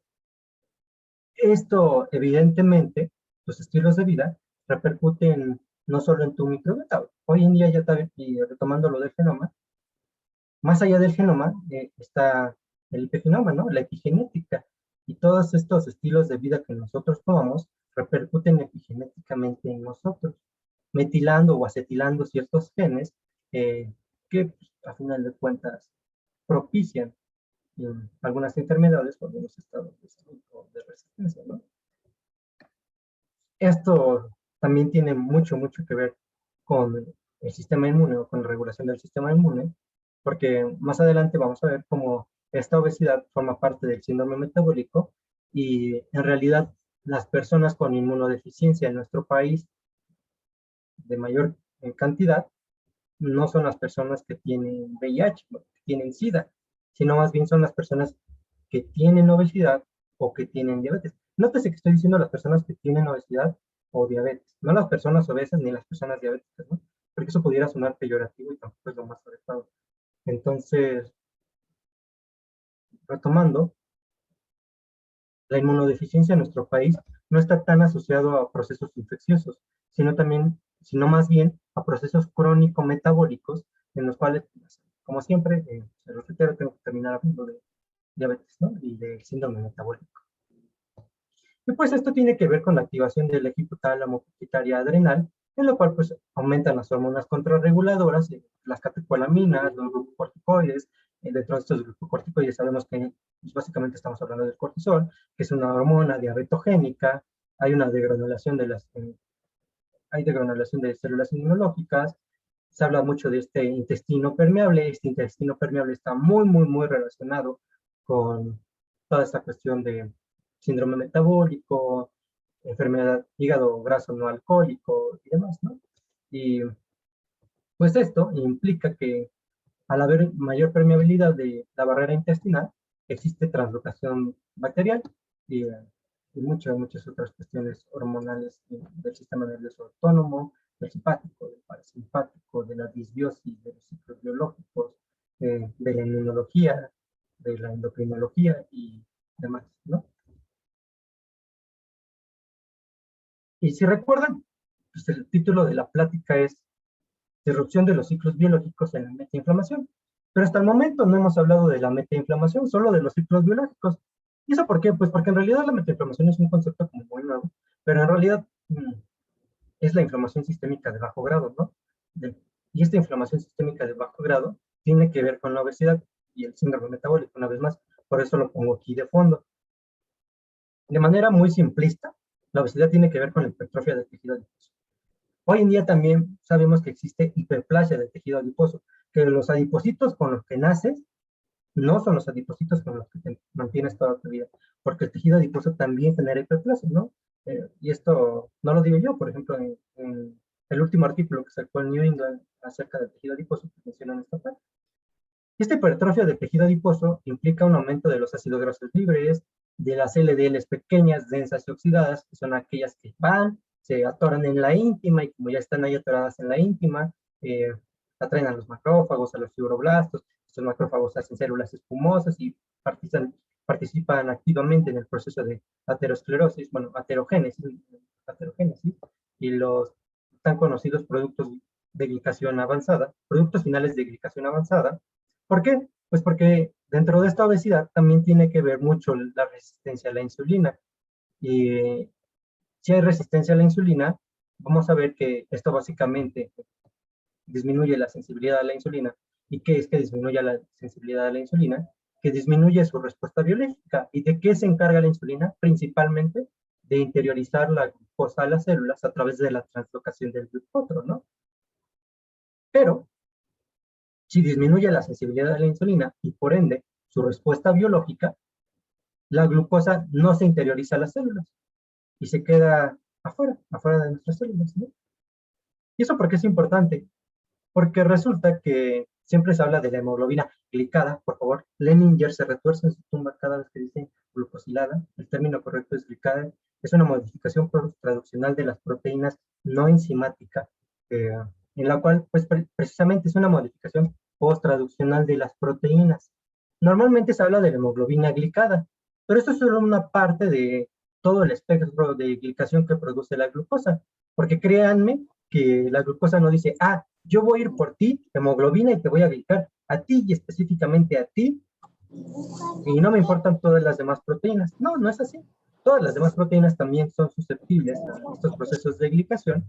esto evidentemente, tus estilos de vida repercuten no solo en tu microbiota. Hoy en día ya está, y retomando lo del genoma, más allá del genoma está el epigenoma, ¿no? La epigenética. Y todos estos estilos de vida que nosotros tomamos repercuten epigenéticamente en nosotros, metilando o acetilando ciertos genes que, pues, a final de cuentas, propician algunas enfermedades o algunos estados de salud o de resistencia, ¿no? Esto también tiene mucho, mucho que ver con el sistema inmune o con la regulación del sistema inmune, porque más adelante vamos a ver cómo esta obesidad forma parte del síndrome metabólico y en realidad las personas con inmunodeficiencia en nuestro país de mayor cantidad no son las personas que tienen VIH, que tienen SIDA, sino más bien son las personas que tienen obesidad o que tienen diabetes. Nótese que estoy diciendo las personas que tienen obesidad o diabetes, no las personas obesas ni las personas diabéticas, ¿no? Porque eso pudiera sonar peyorativo y tampoco es lo más adecuado. Entonces, retomando, la inmunodeficiencia en nuestro país no está tan asociado a procesos infecciosos, sino más bien a procesos crónico-metabólicos en los cuales, como siempre, se lo reitero, tengo que terminar hablando de diabetes, ¿no? Y del síndrome metabólico. Y pues esto tiene que ver con la activación del eje hipotálamo pituitaria adrenal, en lo cual pues aumentan las hormonas contrarreguladoras, las catecolaminas, los glucocorticoides. Dentro de estos glucocorticoides sabemos que pues, básicamente estamos hablando del cortisol, que es una hormona diabetogénica. Hay una degranulación hay degranulación de células inmunológicas. Se habla mucho de este intestino permeable. Este intestino permeable está muy, muy, muy relacionado con toda esta cuestión de síndrome metabólico, enfermedad hígado graso no alcohólico y demás, ¿no? Y pues esto implica que al haber mayor permeabilidad de la barrera intestinal, existe translocación bacterial y, y muchas otras cuestiones hormonales del sistema nervioso autónomo, del simpático, del parasimpático, de la disbiosis, de los ciclos biológicos, de la inmunología, de la endocrinología y demás, ¿no? Y si recuerdan, pues el título de la plática es Disrupción de los ciclos biológicos en la metainflamación. Pero hasta el momento no hemos hablado de la metainflamación, solo de los ciclos biológicos. ¿Y eso por qué? Pues porque en realidad la metainflamación es un concepto como muy nuevo, pero en realidad es la inflamación sistémica de bajo grado, ¿no? Y esta inflamación sistémica de bajo grado tiene que ver con la obesidad y el síndrome metabólico, una vez más. Por eso lo pongo aquí de fondo. De manera muy simplista, la obesidad tiene que ver con la hipertrofia del tejido adiposo. Hoy en día también sabemos que existe hiperplasia del tejido adiposo, que los adipocitos con los que naces no son los adipocitos con los que te mantienes toda tu vida, porque el tejido adiposo también genera hiperplasia, ¿no? Y esto no lo digo yo, por ejemplo, en el último artículo que sacó el New England acerca del tejido adiposo, que mencionan esta parte. Esta hipertrofia del tejido adiposo implica un aumento de los ácidos grasos libres, de las LDLs pequeñas, densas y oxidadas, que son aquellas que van, se atoran en la íntima, y como ya están ahí atoradas en la íntima, atraen a los macrófagos, a los fibroblastos. Estos macrófagos hacen células espumosas y participan activamente en el proceso de aterosclerosis, bueno, aterogénesis, y los tan conocidos productos de glicación avanzada, productos finales de glicación avanzada. ¿Por qué? Pues porque dentro de esta obesidad también tiene que ver mucho la resistencia a la insulina. Y si hay resistencia a la insulina, vamos a ver que esto básicamente disminuye la sensibilidad a la insulina. ¿Y qué es que disminuye la sensibilidad a la insulina? Que disminuye su respuesta biológica. ¿Y de qué se encarga la insulina? Principalmente de interiorizar la glucosa a las células a través de la translocación del glucógeno, ¿no? Pero si disminuye la sensibilidad a la insulina y por ende su respuesta biológica, la glucosa no se interioriza a las células y se queda afuera de nuestras células, ¿no? ¿Y eso por qué es importante? Porque resulta que siempre se habla de la hemoglobina glicada. Por favor, Leninger se retuerce en su tumba cada vez que dice glucosilada. El término correcto es glicada. Es una modificación traduccional de las proteínas no enzimática, en la cual, pues, precisamente es una modificación post-traduccional de las proteínas. Normalmente se habla de la hemoglobina glicada, pero esto es solo una parte de todo el espectro de glicación que produce la glucosa, porque créanme que la glucosa no dice, yo voy a ir por ti, hemoglobina, y te voy a glicar a ti y específicamente a ti, y no me importan todas las demás proteínas. No, no es así. Todas las demás proteínas también son susceptibles a estos procesos de glicación,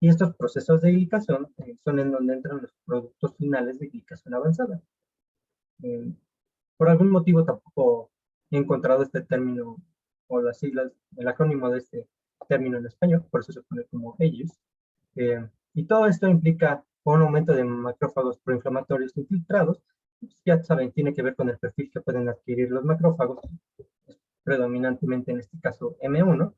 y estos procesos de glicación son en donde entran los productos finales de glicación avanzada. Por algún motivo tampoco he encontrado este término o las siglas, el acrónimo de este término en español, por eso se pone como ellos. Y todo esto implica un aumento de macrófagos proinflamatorios infiltrados. Pues ya saben, tiene que ver con el perfil que pueden adquirir los macrófagos, predominantemente en este caso M1,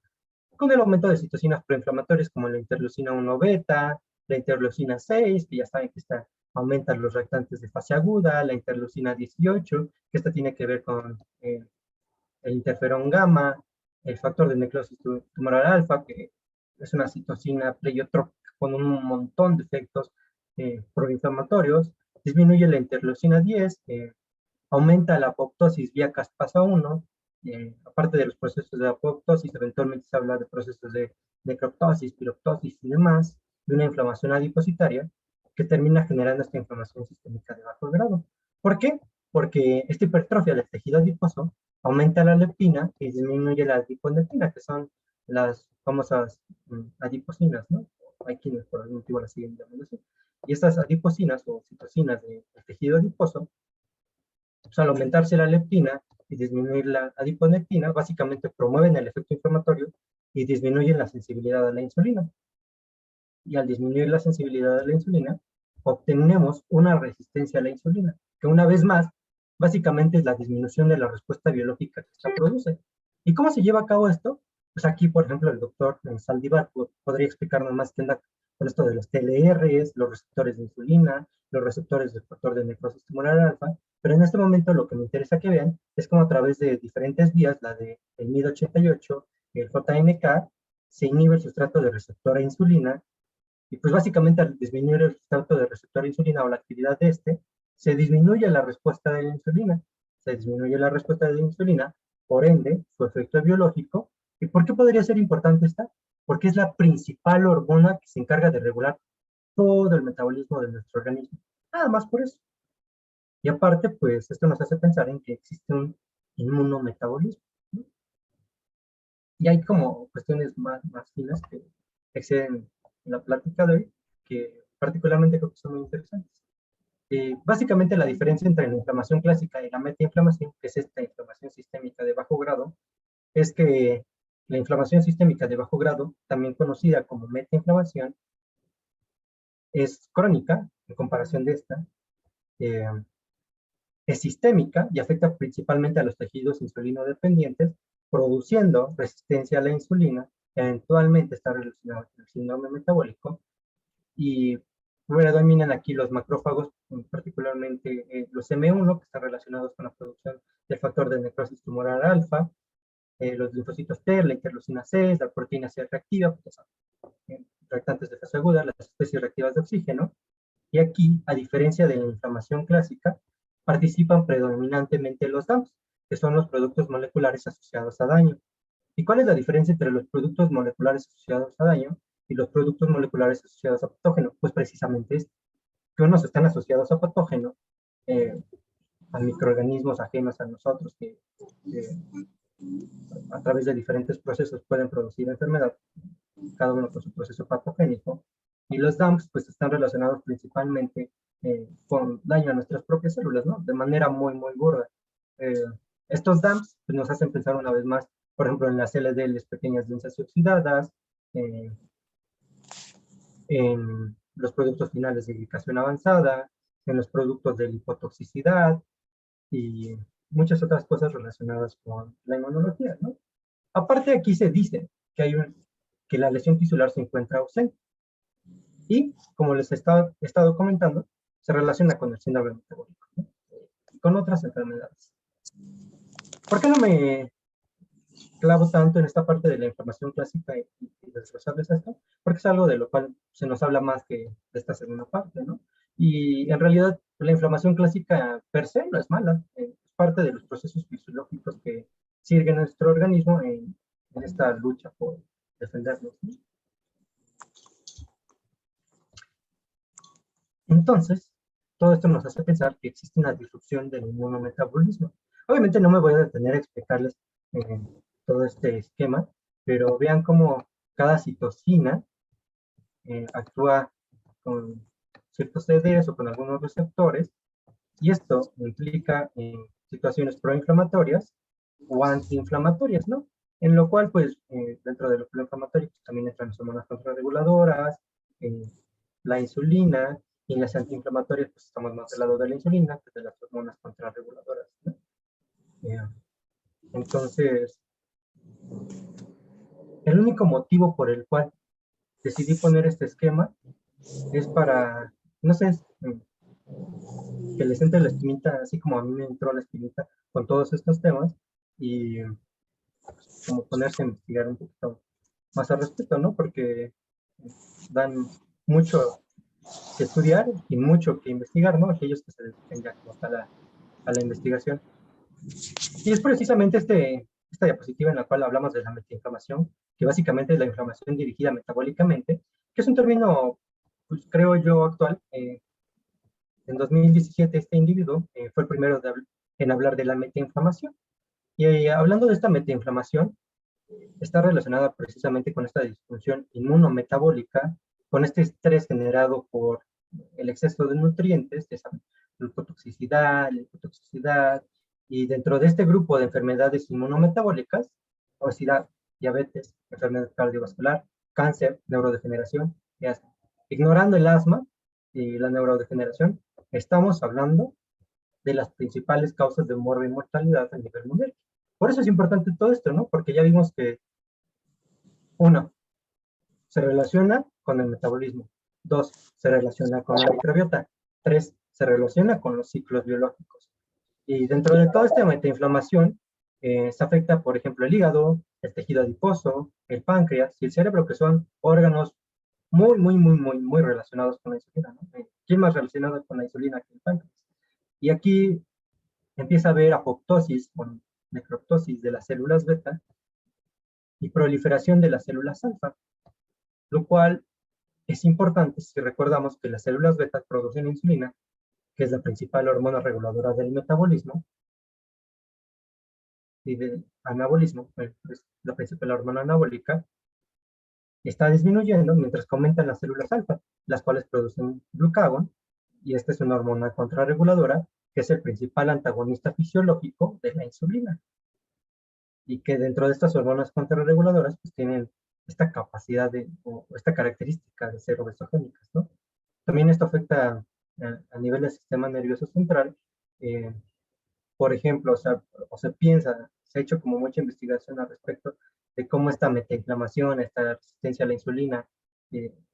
con el aumento de citocinas proinflamatorias como la interleucina 1 beta, la interleucina 6, que ya saben que esta aumenta los reactantes de fase aguda, la interleucina 18, que esta tiene que ver con el interferón gamma, el factor de necrosis tumoral alfa, que es una citocina pleiotrópica con un montón de efectos proinflamatorios, disminuye la interleucina 10, aumenta la apoptosis vía caspasa 1, aparte de los procesos de apoptosis, eventualmente se habla de procesos de necroptosis, piroptosis y demás, de una inflamación adipositaria que termina generando esta inflamación sistémica de bajo grado. ¿Por qué? Porque esta hipertrofia del tejido adiposo aumenta la leptina y disminuye la adiponectina, que son las famosas adiposinas, ¿no? Hay quienes por algún motivo las siguen llamando así. Y estas adiposinas o citocinas del tejido adiposo, pues al aumentarse la leptina y disminuir la adiponectina, básicamente promueven el efecto inflamatorio y disminuyen la sensibilidad a la insulina. Y al disminuir la sensibilidad a la insulina, obtenemos una resistencia a la insulina, que una vez más, básicamente es la disminución de la respuesta biológica que esta produce. ¿Y cómo se lleva a cabo esto? Pues aquí, por ejemplo, el doctor Saldívar podría explicarnos más qué anda con esto de los TLRs, los receptores de insulina, los receptores del factor de necrosis tumoral alfa, pero en este momento lo que me interesa que vean es cómo a través de diferentes vías, la del MID88, el JNK, se inhibe el sustrato de receptor a insulina, y pues básicamente al disminuir el sustrato de receptor a insulina o la actividad de este, se disminuye la respuesta de la insulina. Se disminuye la respuesta de la insulina, por ende, su efecto biológico. ¿Y por qué podría ser importante esta? Porque es la principal hormona que se encarga de regular todo el metabolismo de nuestro organismo. Nada más por eso. Y aparte, pues esto nos hace pensar en que existe un inmunometabolismo, ¿no? Y hay como cuestiones más finas que exceden la plática de hoy, que particularmente creo que son muy interesantes. Básicamente la diferencia entre la inflamación clásica y la metainflamación, que es esta inflamación sistémica de bajo grado, es que la inflamación sistémica de bajo grado, también conocida como metainflamación, es crónica en comparación de esta, eh, es sistémica y afecta principalmente a los tejidos insulino-dependientes, produciendo resistencia a la insulina, que eventualmente está relacionada con el síndrome metabólico, y predominan aquí los macrófagos, particularmente los M1, que están relacionados con la producción del factor de necrosis tumoral alfa, los linfocitos T, la interleucina C, la proteína C reactiva, que son reactantes de fase aguda, las especies reactivas de oxígeno, y aquí, a diferencia de la inflamación clásica, participan predominantemente los DAMPs, que son los productos moleculares asociados a daño. ¿Y cuál es la diferencia entre los productos moleculares asociados a daño y los productos moleculares asociados a patógeno? Pues precisamente es que unos están asociados a patógeno, a microorganismos ajenos a nosotros que a través de diferentes procesos pueden producir enfermedad, cada uno con su proceso patogénico, y los DAMPs pues están relacionados principalmente con daño a nuestras propias células, ¿no? De manera muy, muy burda. Eh, estos DAMPs pues, nos hacen pensar una vez más, por ejemplo, en las LDLs pequeñas densas y oxidadas, en los productos finales de glicación avanzada, en los productos de lipotoxicidad y muchas otras cosas relacionadas con la inmunología, ¿no? Aparte aquí se dice que, que la lesión tisular se encuentra ausente y, como les he estado comentando, se relaciona con el síndrome metabólico, ¿no? Con otras enfermedades. ¿Por qué no me clavo tanto en esta parte de la inflamación clásica y desglosarles esto? Porque es algo de lo cual se nos habla más que de esta segunda parte, ¿no? Y en realidad la inflamación clásica per se no es mala, es parte de los procesos fisiológicos que sirven a nuestro organismo en esta lucha por defendernos, ¿no? Entonces, todo esto nos hace pensar que existe una disrupción del inmunometabolismo. Obviamente no me voy a detener a explicarles todo este esquema, pero vean cómo cada citosina actúa con ciertos CDs o con algunos receptores, y esto implica situaciones proinflamatorias o antiinflamatorias, ¿no? En lo cual, pues, dentro de lo proinflamatorio pues, también entran las hormonas contrarreguladoras, la insulina, y en las antiinflamatorias, pues estamos más del lado de la insulina que de las hormonas contrarreguladoras, ¿no? Entonces, el único motivo por el cual decidí poner este esquema es para, no sé, que les entre la espinita, así como a mí me entró la espinita con todos estos temas, y como ponerse a investigar un poquito más al respecto, ¿no? Porque dan mucho que estudiar y mucho que investigar, ¿no? Aquellos que se dedican ya como tal a la investigación. Y es precisamente esta diapositiva en la cual hablamos de la metainflamación, que básicamente es la inflamación dirigida metabólicamente, que es un término, pues creo yo, actual. En 2017 este individuo fue el primero en hablar de la metainflamación. Y hablando de esta metainflamación, está relacionada precisamente con esta disfunción inmunometabólica, con este estrés generado por el exceso de nutrientes, esa glucotoxicidad, lipotoxicidad, y dentro de este grupo de enfermedades inmunometabólicas, obesidad, diabetes, enfermedad cardiovascular, cáncer, neurodegeneración y asma. Ignorando el asma y la neurodegeneración, estamos hablando de las principales causas de muerte y mortalidad a nivel mundial. Por eso es importante todo esto, ¿no? Porque ya vimos que, uno, se relaciona con el metabolismo. Dos, se relaciona con la microbiota. Tres, se relaciona con los ciclos biológicos. Y dentro de toda esta metainflamación, se afecta, por ejemplo, el hígado, el tejido adiposo, el páncreas y el cerebro, que son órganos muy, muy, muy, muy, muy relacionados con la insulina, ¿no? ¿Quién más relacionado con la insulina que el páncreas? Y aquí empieza a haber apoptosis, con necroptosis de las células beta y proliferación de las células alfa, lo cual es importante si recordamos que las células beta producen insulina, que es la principal hormona reguladora del metabolismo y del anabolismo, es la principal hormona anabólica, está disminuyendo mientras que aumentan las células alfa, las cuales producen glucagón, y esta es una hormona contrarreguladora que es el principal antagonista fisiológico de la insulina, y que dentro de estas hormonas contrarreguladoras pues tienen esta capacidad o esta característica de ser obesogénicas, ¿no? También esto afecta a nivel del sistema nervioso central. eh, por ejemplo, o se piensa, se ha hecho como mucha investigación al respecto de cómo esta metainflamación, esta resistencia a la insulina,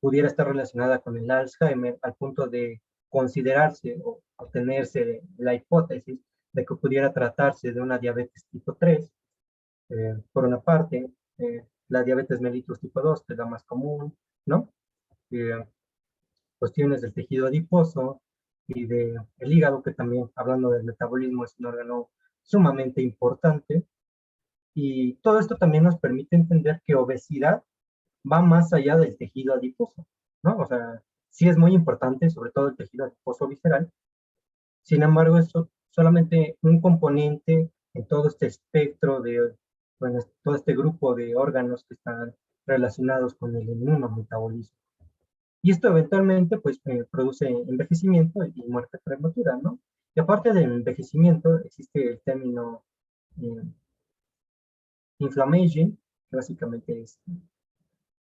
pudiera estar relacionada con el Alzheimer al punto de considerarse o tenerse la hipótesis de que pudiera tratarse de una diabetes tipo 3. Por una parte, la diabetes mellitus tipo 2, que es la más común, ¿no? Eh, Cuestiones del tejido adiposo y del hígado, que también, hablando del metabolismo, es un órgano sumamente importante. Y todo esto también nos permite entender que obesidad va más allá del tejido adiposo, ¿no? O sea, sí es muy importante, sobre todo el tejido adiposo visceral. Sin embargo, es solamente un componente en todo este espectro de, bueno, todo este grupo de órganos que están relacionados con el inmunometabolismo. Y esto eventualmente, pues, produce envejecimiento y muerte prematura, ¿no? Y aparte del envejecimiento, existe el término eh, inflammation, que básicamente es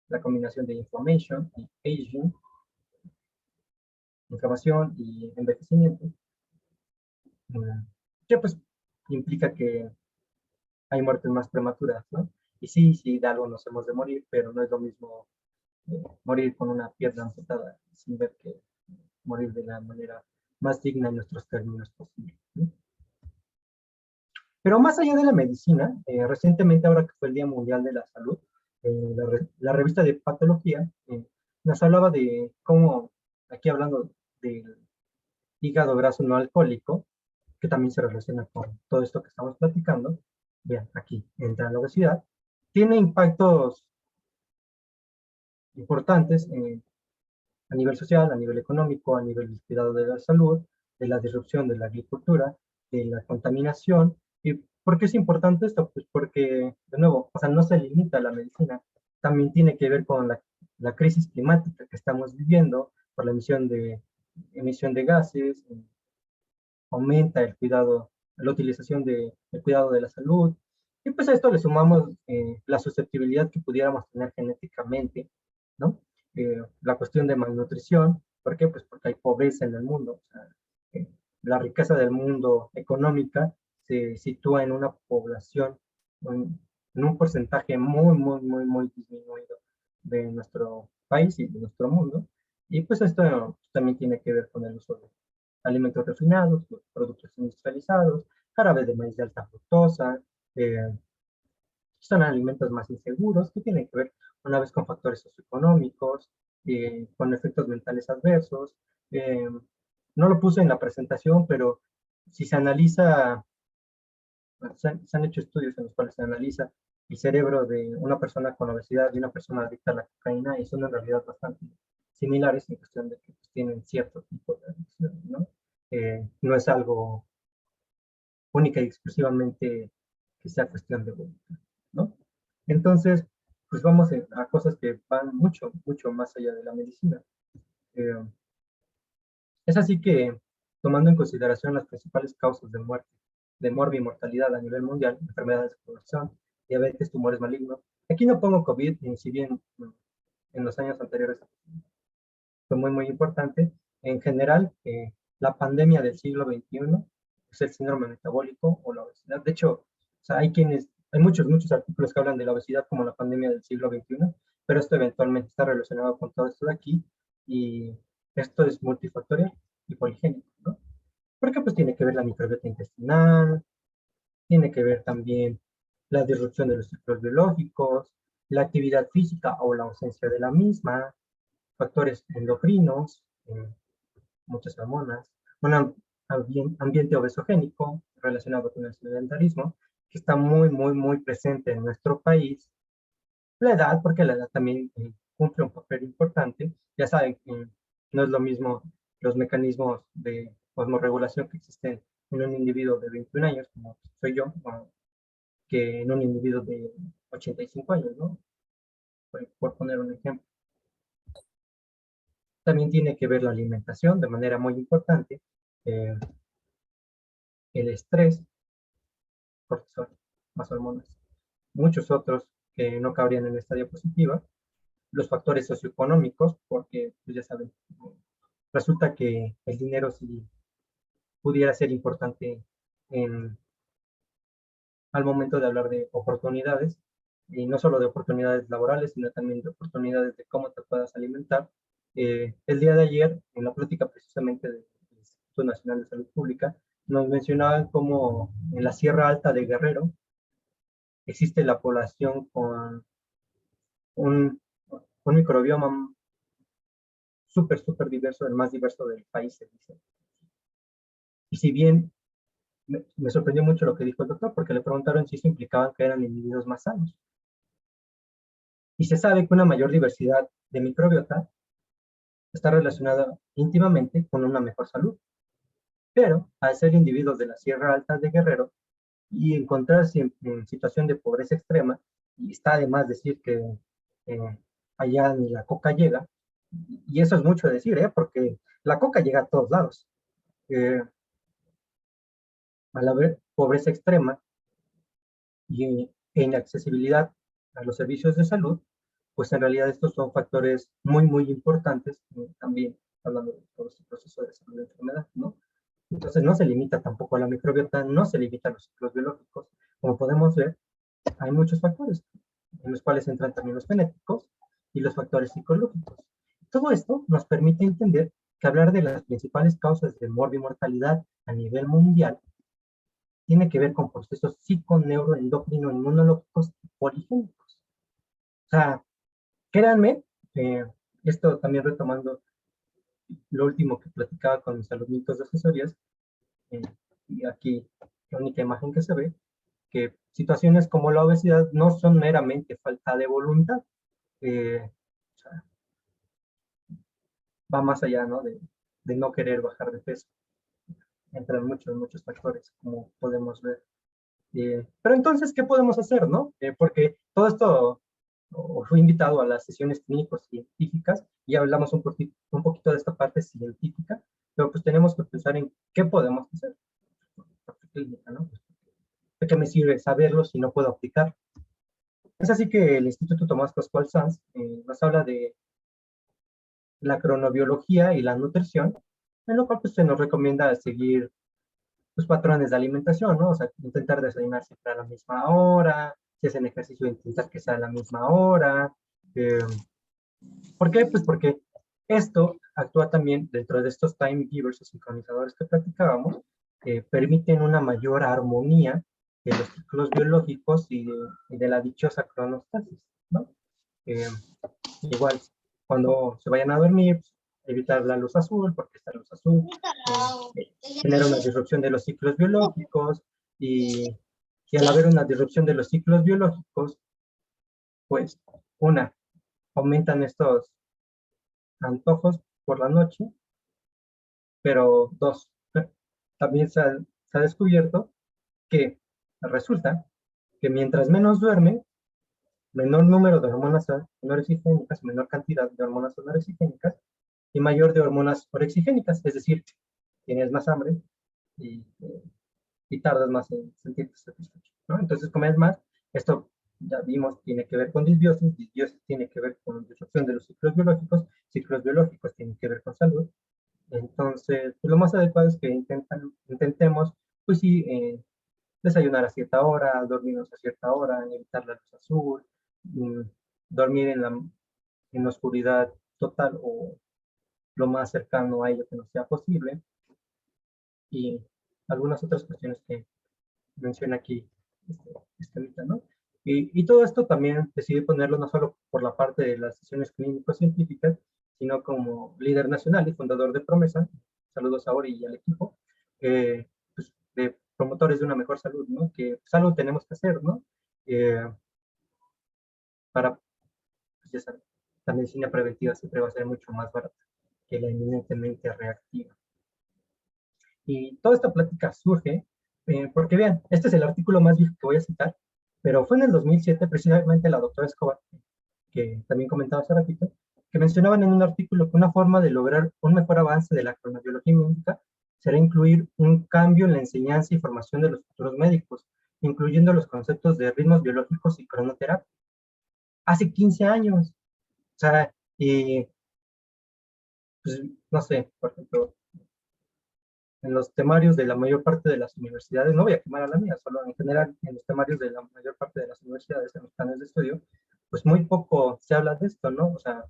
la combinación de inflammation y aging, inflamación y envejecimiento, que pues implica que hay muertes más prematuras, ¿no? Y sí, sí, de algo nos hemos de morir, pero no es lo mismo morir con una pierna amputada sin ver que morir de la manera más digna en nuestros términos posible, ¿no? Pero más allá de la medicina, recientemente, ahora que fue el Día Mundial de la Salud, la revista de Patología nos hablaba de cómo, aquí hablando del hígado graso no alcohólico, que también se relaciona con todo esto que estamos platicando, ya aquí entra la obesidad, tiene impactos importantes a nivel social, a nivel económico, a nivel del cuidado de la salud, de la disrupción de la agricultura, de la contaminación. ¿Y por qué es importante esto? Pues porque, de nuevo, o sea, no se limita a la medicina, también tiene que ver con la crisis climática que estamos viviendo por la emisión de gases, aumenta el cuidado, la utilización del cuidado de la salud. Y pues a esto le sumamos la susceptibilidad que pudiéramos tener genéticamente, ¿no? La cuestión de malnutrición. ¿Por qué? Pues porque hay pobreza en el mundo. O sea, la riqueza del mundo económica se sitúa en una población, en un porcentaje muy, muy, muy, muy disminuido de nuestro país y de nuestro mundo. Y pues esto también tiene que ver con el uso de alimentos refinados, productos industrializados, jarabes de maíz de alta fructosa, eh, son alimentos más inseguros, que tienen que ver una vez con factores socioeconómicos, con efectos mentales adversos. Eh, no lo puse en la presentación, pero si se analiza, se han hecho estudios en los cuales se analiza el cerebro de una persona con obesidad y una persona adicta a la cocaína, y son en realidad bastante similares en cuestión de que pues, tienen cierto tipo de adicción, ¿no? No es algo única y exclusivamente que sea cuestión de voluntad, ¿no? Entonces, pues vamos a cosas que van mucho, mucho más allá de la medicina. Eh, es así que, tomando en consideración las principales causas de muerte, de mortalidad a nivel mundial, enfermedades de corazón, diabetes, tumores malignos, aquí no pongo COVID, si bien en los años anteriores fue muy, muy importante. En general, la pandemia del siglo XXI es el síndrome metabólico o la obesidad. De hecho, o sea, hay muchos, muchos artículos que hablan de la obesidad como la pandemia del siglo XXI, pero esto eventualmente está relacionado con todo esto de aquí, y esto es multifactorial y poligénico, ¿no? Porque pues tiene que ver la microbiota intestinal, tiene que ver también la disrupción de los ciclos biológicos, la actividad física o la ausencia de la misma, factores endocrinos, muchas hormonas, un ambiente obesogénico relacionado con el sedentarismo, que está muy, muy, muy presente en nuestro país. La edad, porque la edad también cumple un papel importante. Ya saben, no es lo mismo los mecanismos de osmorregulación que existen en un individuo de 21 años, como soy yo, que en un individuo de 85 años, ¿no? Por poner un ejemplo. También tiene que ver la alimentación de manera muy importante, eh, el estrés, cortisol, más hormonas, muchos otros que no cabrían en esta diapositiva, los factores socioeconómicos, porque pues ya saben, resulta que el dinero sí pudiera ser importante en, al momento de hablar de oportunidades, y no solo de oportunidades laborales, sino también de oportunidades de cómo te puedas alimentar. El día de ayer, en la plática precisamente del Instituto Nacional de Salud Pública, nos mencionaban cómo en la Sierra Alta de Guerrero existe la población con un, un microbioma súper, súper diverso, el más diverso del país, se dice. Y si bien me sorprendió mucho lo que dijo el doctor, porque le preguntaron si eso implicaba que eran individuos más sanos. Y se sabe que una mayor diversidad de microbiota está relacionada íntimamente con una mejor salud. Pero al ser individuos de la Sierra Alta de Guerrero y encontrarse en situación de pobreza extrema, y está de más decir que eh, allá ni la coca llega, y eso es mucho decir, porque la coca llega a todos lados. Al haber pobreza extrema e inaccesibilidad a los servicios de salud, pues en realidad estos son factores muy, muy importantes, también hablando de todo este proceso de salud de enfermedad, ¿no? Entonces no se limita tampoco a la microbiota, no se limita a los ciclos biológicos. Como podemos ver, hay muchos factores, en los cuales entran también los genéticos y los factores psicológicos. Todo esto nos permite entender que hablar de las principales causas de mortalidad a nivel mundial tiene que ver con procesos psiconeuroendocrino-inmunológicos y poligénicos. O sea, créanme, eh, esto también retomando lo último que platicaba con mis alumnitos de asesorías, eh, y aquí la única imagen que se ve, que situaciones como la obesidad no son meramente falta de voluntad, o sea, va más allá, ¿no? De no querer bajar de peso. Entran muchos, muchos factores, como podemos ver. Pero entonces, ¿qué podemos hacer, no? Porque todo esto fui invitado a las sesiones clínicos científicas y hablamos un poquito de esta parte científica, pero pues tenemos que pensar en qué podemos hacer. Parte clínica, ¿no? ¿De qué me sirve saberlo si no puedo aplicar? Es así que el Instituto Tomás Pascual Sanz nos habla de la cronobiología y la nutrición, en lo cual pues, se nos recomienda seguir los patrones de alimentación, ¿no? O sea, intentar desayunar siempre a la misma hora, si hacen ejercicio, intentar que sea a la misma hora. Eh, ¿Por qué? Pues porque esto actúa también dentro de estos time givers o sincronizadores que practicábamos, que permiten una mayor armonía de los ciclos biológicos y de la dichosa cronostasis, ¿no? Eh, Igual, cuando se vayan a dormir, pues, evitar la luz azul, porque esta luz azul genera una disrupción de los ciclos biológicos y, y al haber una disrupción de los ciclos biológicos, pues, una, aumentan estos antojos por la noche, pero dos, también se ha descubierto que resulta que mientras menos duerme, menor número de hormonas norecigénicas, menor cantidad de hormonas norecigénicas y mayor de hormonas orexigénicas, es decir, tienes más hambre y, y tardas más en sentirte satisfecho, ¿no? Entonces comes más, esto ya vimos, tiene que ver con disbiosis, disbiosis tiene que ver con disrupción de los ciclos biológicos tienen que ver con salud, entonces pues lo más adecuado es que intentemos, pues sí, desayunar a cierta hora, dormirnos a cierta hora, evitar la luz azul, mm, dormir en la oscuridad total o lo más cercano a ello que nos sea posible, y algunas otras cuestiones que menciona aquí ahorita, ¿no? Y todo esto también decidí ponerlo no solo por la parte de las sesiones clínico-científicas, sino como líder nacional y fundador de Promesa, saludos a Ori y al equipo, pues, de promotores de una mejor salud, ¿no? Que pues, algo tenemos que hacer, ¿no? Eh, para, pues ya saben, la medicina preventiva siempre va a ser mucho más barata que la eminentemente reactiva. Y toda esta plática surge porque vean, este es el artículo más viejo que voy a citar, pero fue en el 2007 precisamente la doctora Escobar, que también comentaba hace ratito, que mencionaban en un artículo que una forma de lograr un mejor avance de la cronobiología médica será incluir un cambio en la enseñanza y formación de los futuros médicos, incluyendo los conceptos de ritmos biológicos y cronoterapia. Hace 15 años, o sea, y pues, no sé, por ejemplo, en los temarios de la mayor parte de las universidades, no voy a quemar a la mía, solo en general, en los temarios de la mayor parte de las universidades, en los planes de estudio, pues muy poco se habla de esto, ¿no? O sea,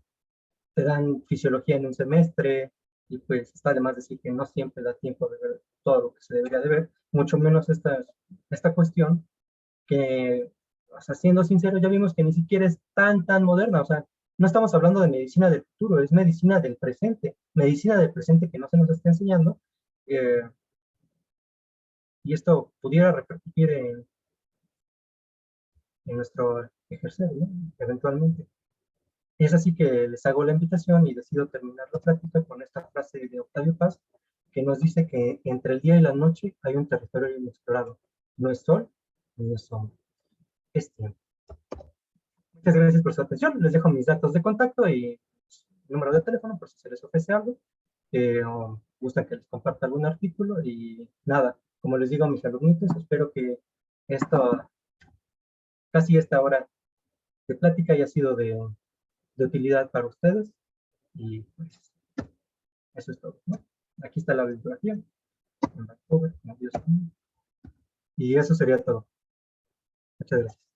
te dan fisiología en un semestre y pues está de más decir que no siempre da tiempo de ver todo lo que se debería de ver, mucho menos esta cuestión que, o sea, siendo sincero, ya vimos que ni siquiera es tan moderna, o sea, no estamos hablando de medicina del futuro, es medicina del presente que no se nos está enseñando, eh, y esto pudiera repercutir en nuestro ejercer, ¿no? Eventualmente. Es así que les hago la invitación y decido terminar la plática con esta frase de Octavio Paz, que nos dice que entre el día y la noche hay un territorio inexplorado. No es sol, ni es sombra, es tiempo. Muchas gracias por su atención. Les dejo mis datos de contacto y número de teléfono por si se les ofrece algo, o gustan que les comparta algún artículo. Y nada, como les digo a mis alumnitos, espero que esto, casi esta hora de plática haya sido de utilidad para ustedes. Y pues eso es todo, ¿no? Aquí está la bibliografía en Vancouver, y eso sería todo. Muchas gracias.